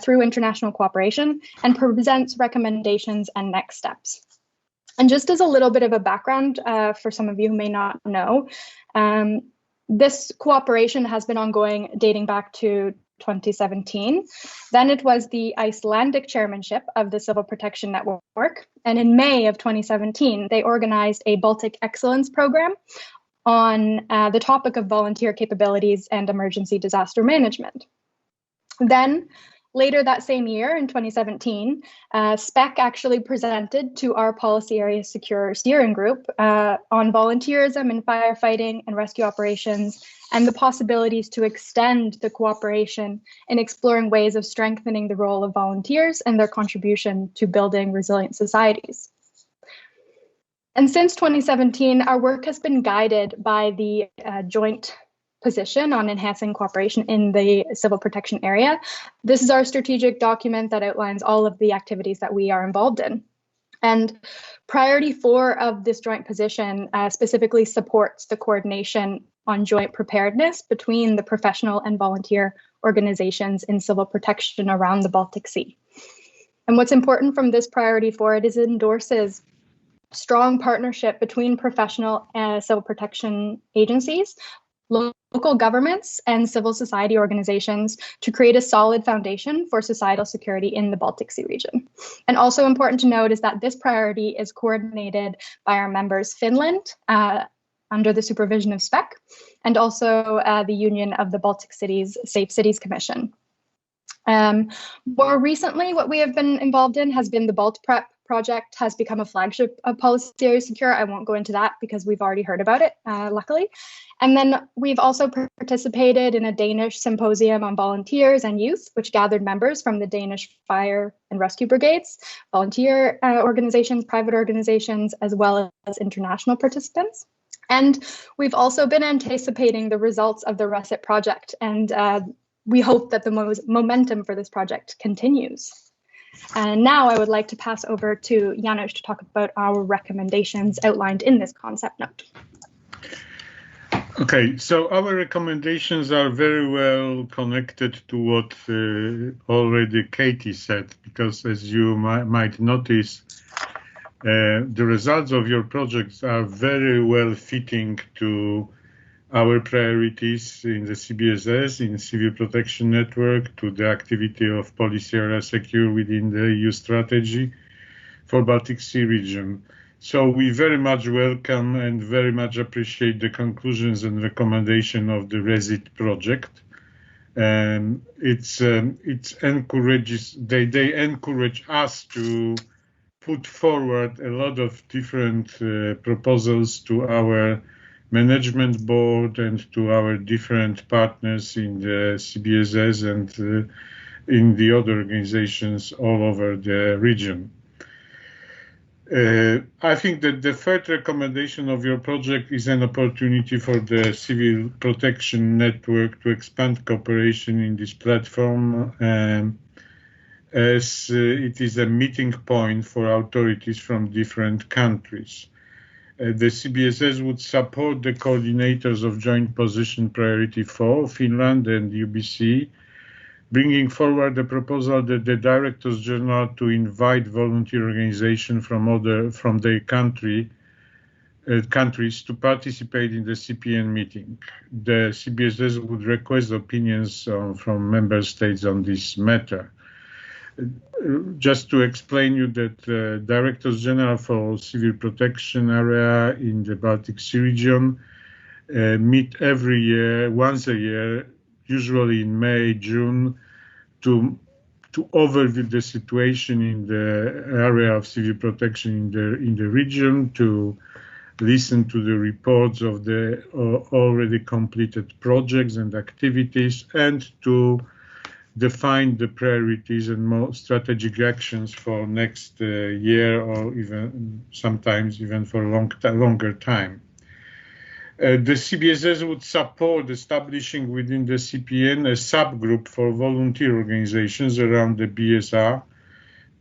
N: through international cooperation and presents recommendations and next steps. And just as a little bit of a background for some of you who may not know, this cooperation has been ongoing dating back to 2017. Then it was the Icelandic chairmanship of the Civil Protection Network. And in May of 2017, they organized a Baltic Excellence Program on the topic of volunteer capabilities and emergency disaster management. Then later that same year in 2017, SPEC actually presented to our policy area secure steering group on volunteerism in firefighting and rescue operations and the possibilities to extend the cooperation in exploring ways of strengthening the role of volunteers and their contribution to building resilient societies. And since 2017, our work has been guided by the joint position on enhancing cooperation in the civil protection area. This is our strategic document that outlines all of the activities that we are involved in. And priority 4 of this joint position specifically supports the coordination on joint preparedness between the professional and volunteer organizations in civil protection around the Baltic Sea. And what's important from this priority 4, it endorses strong partnership between professional civil protection agencies, local governments, and civil society organizations to create a solid foundation for societal security in the Baltic Sea region. And also important to note is that this priority is coordinated by our members Finland under the supervision of SPEC, and also the Union of the Baltic Cities Safe Cities Commission. More recently, what we have been involved in has been the BaltPrep project has become a flagship of Policy Area Secure. I won't go into that because we've already heard about it, luckily. And then we've also participated in a Danish symposium on volunteers and youth, which gathered members from the Danish fire and rescue brigades, volunteer organizations, private organizations, as well as international participants. And we've also been anticipating the results of the ReSit project, and we hope that the momentum for this project continues. And now I would like to pass over to Janusz to talk about our recommendations outlined in this concept note.
O: Okay, so our recommendations are very well connected to what already Katie said, because as you might notice, the results of your projects are very well fitting to our priorities in the CBSS, in Civil Protection Network, to the activity of Policy Area Secure within the EU strategy for Baltic Sea region. So we very much welcome and very much appreciate the conclusions and recommendation of the ReSit project. It encourages, they encourage us to put forward a lot of different proposals to our management board and to our different partners in the CBSS and in the other organizations all over the region. I think that the third recommendation of your project is an opportunity for the Civil Protection Network to expand cooperation in this platform, as it is a meeting point for authorities from different countries. The CBSS would support the coordinators of Joint Position Priority 4, Finland and UBC, bringing forward the proposal that the Directors General to invite volunteer organizations from their countries to participate in the CPN meeting. The CBSS would request opinions from member states on this matter. Just to explain you that Directors General for Civil Protection area in the Baltic Sea region meet every year, once a year, usually in May, June, to overview the situation in the area of civil protection in the region, to listen to the reports of the already completed projects and activities, and to define the priorities and more strategic actions for next year, or even sometimes even for longer time. The CBSS would support establishing within the CPN a subgroup for volunteer organizations around the BSR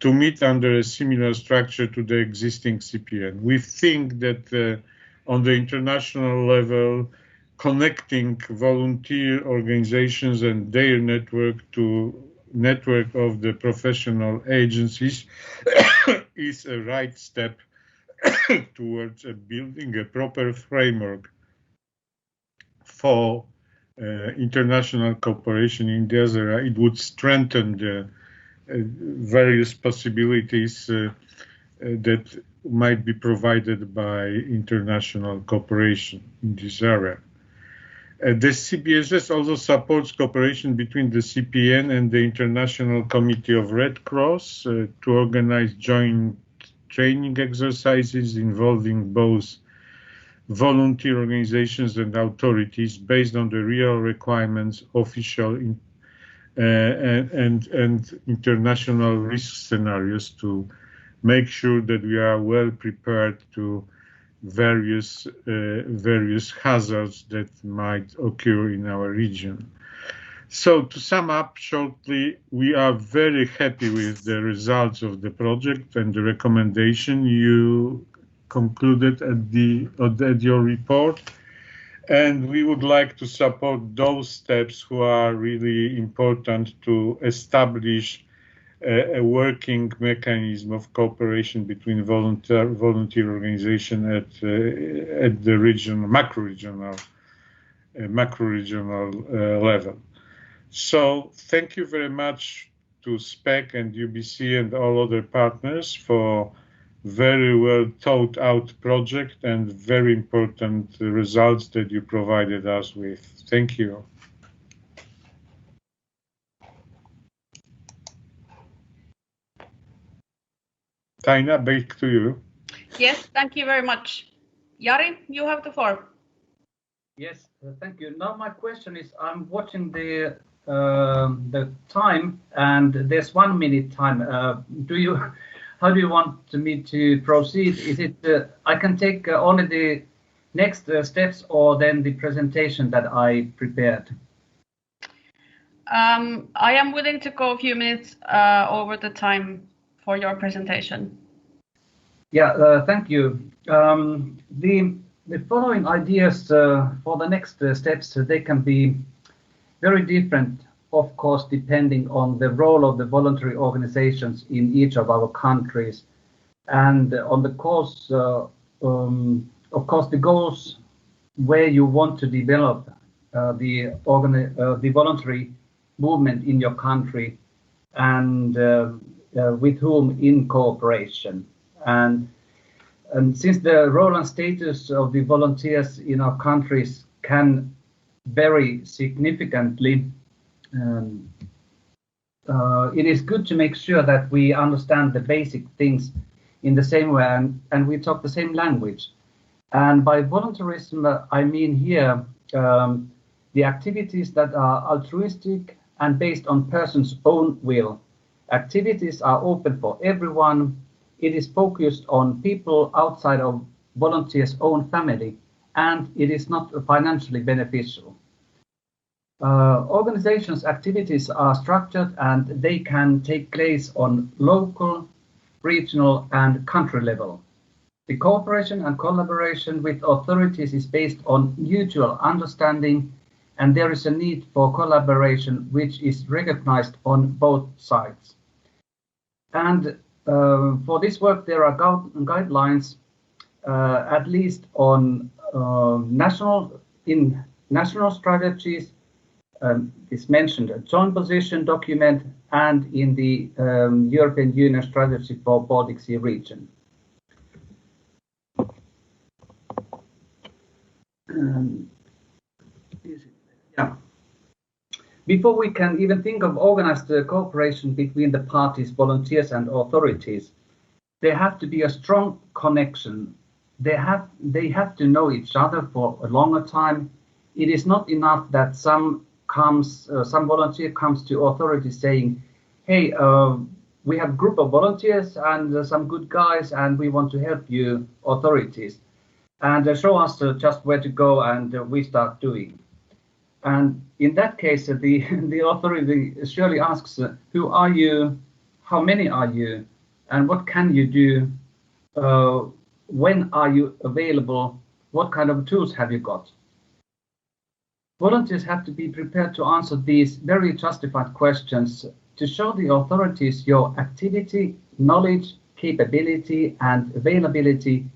O: to meet under a similar structure to the existing CPN. We think that on the international level, connecting volunteer organizations and their network to network of the professional agencies is a right step towards building a proper framework for international cooperation in this area. It would strengthen the various possibilities that might be provided by international cooperation in this area. The CBSS also supports cooperation between the CPN and the International Committee of Red Cross to organize joint training exercises involving both volunteer organizations and authorities based on the real requirements, official and international risk scenarios to make sure that we are well prepared to various hazards that might occur in our region. So to sum up shortly, we are very happy with the results of the project and the recommendation you concluded at your report. And we would like to support those steps who are really important to establish a working mechanism of cooperation between volunteer organization at the macro-regional level. So thank you very much to SPEC and UBC and all other partners for very well thought out project and very important results that you provided us with. Thank you. Taina, back to you.
A: Yes, thank you very much. Jari, you have the floor.
M: Yes, thank you. Now my question is, I'm watching the time, and there's 1 minute time. How do you want me to proceed? Is it I can take only the next steps, or then the presentation that I prepared?
A: I am willing to go a few minutes over the time for your presentation.
M: Yeah, thank you. The following ideas for the next steps, they can be very different, of course, depending on the role of the voluntary organizations in each of our countries, and on the course, of course, the goals where you want to develop the voluntary movement in your country, and with whom in cooperation. And since the role and status of the volunteers in our countries can vary significantly, it is good to make sure that we understand the basic things in the same way, and we talk the same language. And by voluntarism, I mean here the activities that are altruistic and based on person's own will. Activities are open for everyone. It is focused on people outside of volunteers' own family, and it is not financially beneficial. Organizations' activities are structured, and they can take place on local, regional, and country level. The cooperation and collaboration with authorities is based on mutual understanding, and there is a need for collaboration which is recognized on both sides. And for this work, there are guidelines, at least on national strategies. Is mentioned a joint position document and in the European Union strategy for Baltic Sea region. Yeah. Before we can even think of organized cooperation between the parties, volunteers and authorities, there have to be a strong connection. They have to know each other for a longer time. It is not enough that some volunteer comes to authorities saying, hey, we have a group of volunteers and some good guys and we want to help you authorities, and show us just where to go, and we start doing. And in that case, the authority surely asks, who are you, how many are you, and what can you do, when are you available, what kind of tools have you got? Volunteers have to be prepared to answer these very justified questions to show the authorities your activity, knowledge, capability, and availability.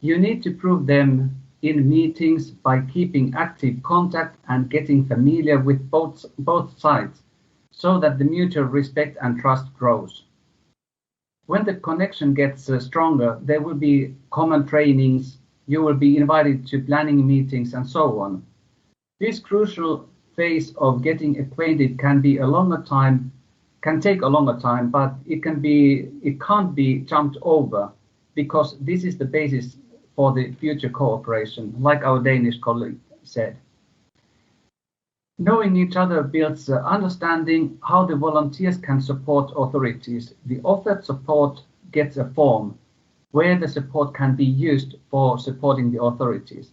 M: You need to prove them in meetings by keeping active contact and getting familiar with both sides, so that the mutual respect and trust grows. When the connection gets stronger, there will be common trainings, you will be invited to planning meetings and so on. This crucial phase of getting acquainted can take a longer time, but it can't be jumped over, because this is the basis for the future cooperation, like our Danish colleague said. Knowing each other builds understanding how the volunteers can support authorities. The offered support gets a form where the support can be used for supporting the authorities,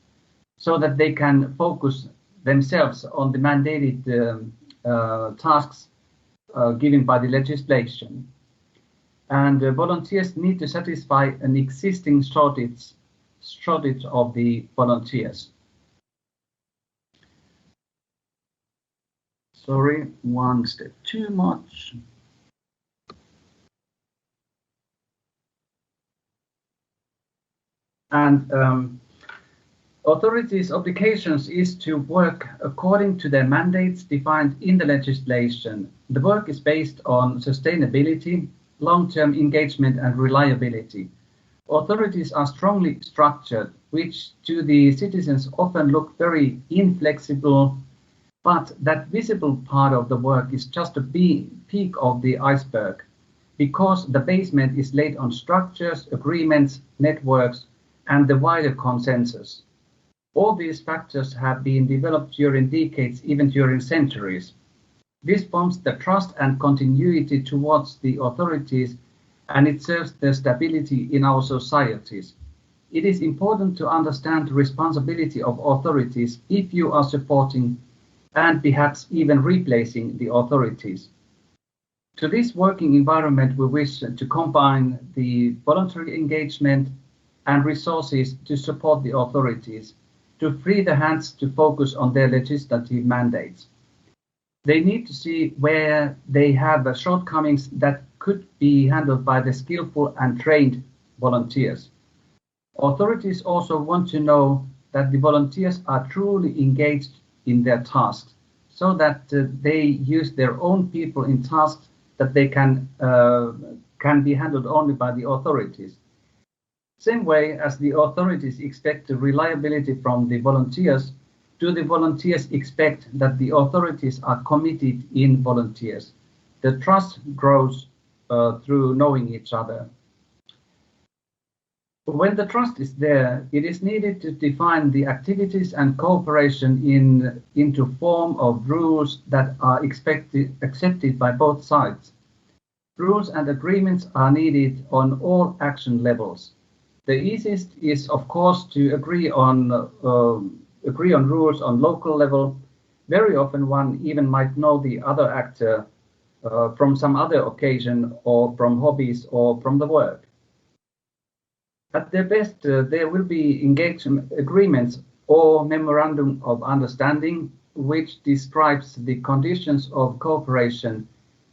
M: so that they can focus themselves on the mandated tasks given by the legislation. And volunteers need to satisfy an existing shortage of the volunteers. Sorry, one step too much. And authorities' obligations is to work according to their mandates defined in the legislation. The work is based on sustainability, long-term engagement and reliability. Authorities are strongly structured, which to the citizens often look very inflexible, but that visible part of the work is just a peak of the iceberg, because the basement is laid on structures, agreements, networks, and the wider consensus. All these factors have been developed during decades, even during centuries. This forms the trust and continuity towards the authorities, and it serves the stability in our societies. It is important to understand the responsibility of authorities if you are supporting and perhaps even replacing the authorities. To this working environment, we wish to combine the voluntary engagement and resources to support the authorities, to free the hands to focus on their legislative mandates. They need to see where they have shortcomings that could be handled by the skillful and trained volunteers. Authorities also want to know that the volunteers are truly engaged in their tasks, so that they use their own people in tasks that they can be handled only by the authorities. Same way as the authorities expect reliability from the volunteers, do the volunteers expect that the authorities are committed in volunteers? The trust grows through knowing each other. When the trust is there, it is needed to define the activities and cooperation into form of rules that are accepted by both sides. Rules and agreements are needed on all action levels. The easiest is, of course, to agree on rules on local level. Very often one even might know the other actor from some other occasion, or from hobbies, or from the work. At their best, there will be engagement agreements or memorandum of understanding, which describes the conditions of cooperation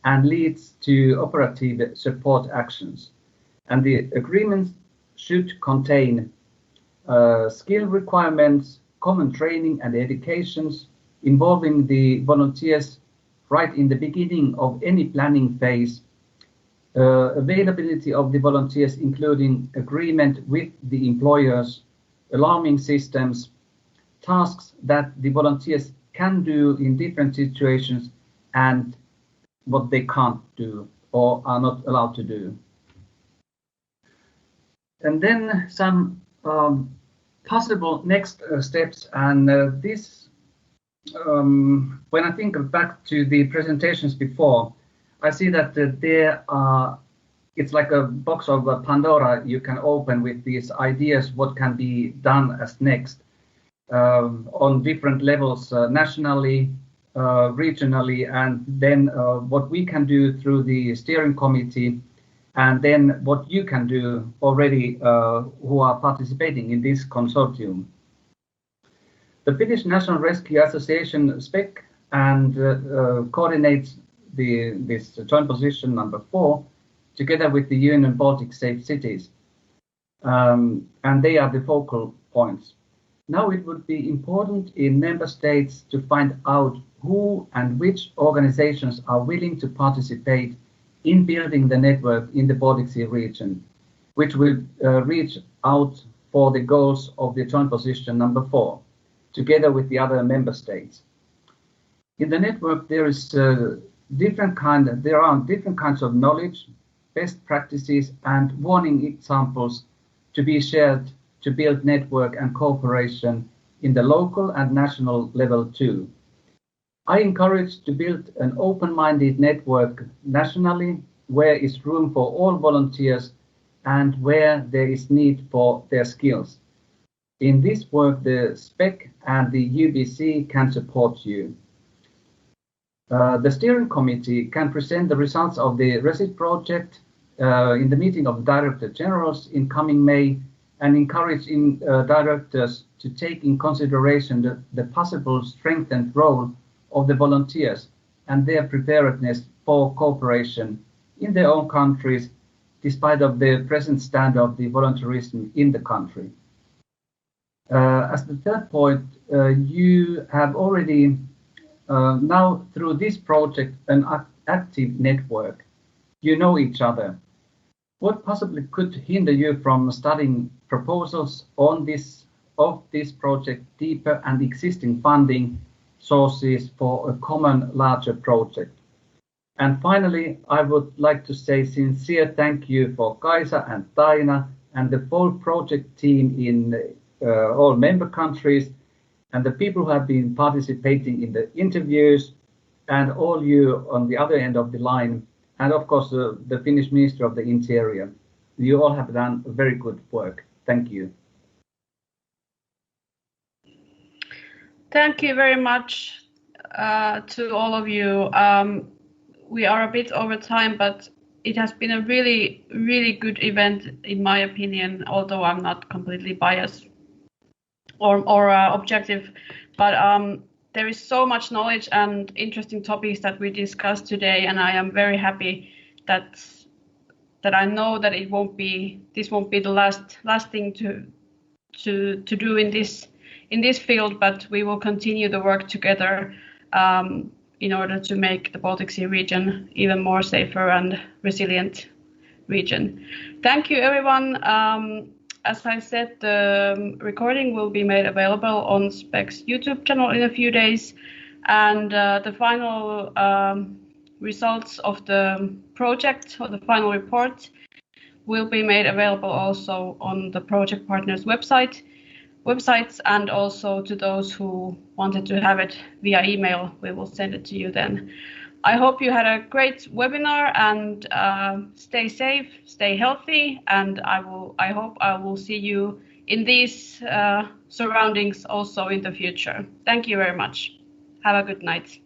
M: and leads to operative support actions. And the agreements should contain skill requirements, common training and educations involving the volunteers right in the beginning of any planning phase, availability of the volunteers including agreement with the employers, alarming systems, tasks that the volunteers can do in different situations and what they can't do or are not allowed to do. And then some possible next steps, and this, when I think back to the presentations before, I see that there are, it's like a box of Pandora you can open with these ideas what can be done as next on different levels, nationally, regionally, and then what we can do through the steering committee, and then what you can do already who are participating in this consortium. The Finnish National Rescue Association SPEC and coordinates this joint position number 4 together with the Union Baltic Safe Cities, and they are the focal points. Now it would be important in member states to find out who and which organizations are willing to participate in building the network in the Baltic Sea region, which will reach out for the goals of the joint position number 4, together with the other member states. In the network, there are different kinds of knowledge, best practices, and warning examples to be shared to build network and cooperation in the local and national level too. I encourage to build an open-minded network nationally where is room for all volunteers and where there is need for their skills. In this work, the SPEC and the UBC can support you. The steering committee can present the results of the ReSit project in the meeting of Director Generals in coming May, and encouraging directors to take in consideration the possible strengthened role of the volunteers and their preparedness for cooperation in their own countries, despite of the present stand of the volunteerism in the country. As the third point, you have already now through this project an active network. You know each other. What possibly could hinder you from studying proposals on this project deeper and existing funding sources for a common larger project? And finally, I would like to say sincere thank you for Kaisa and Taina and the full project team in all member countries, and the people who have been participating in the interviews, and all you on the other end of the line, and of course the Finnish Minister of the Interior. You all have done very good work. Thank you.
A: Thank you very much to all of you. We are a bit over time, but it has been a really, really good event in my opinion, although I'm not completely biased or objective, but there is so much knowledge and interesting topics that we discussed today, and I am very happy that I know that this won't be the last thing to do in this field, but we will continue the work together in order to make the Baltic Sea region even more safer and resilient region. Thank you, everyone. As I said, the recording will be made available on SPEC's YouTube channel in a few days, and the final results of the project, or the final report, will be made available also on the project partners websites, and also to those who wanted to have it via email, we will send it to you then. I hope you had a great webinar, and stay safe, stay healthy, and I hope I will see you in these surroundings also in the future. Thank you very much. Have a good night.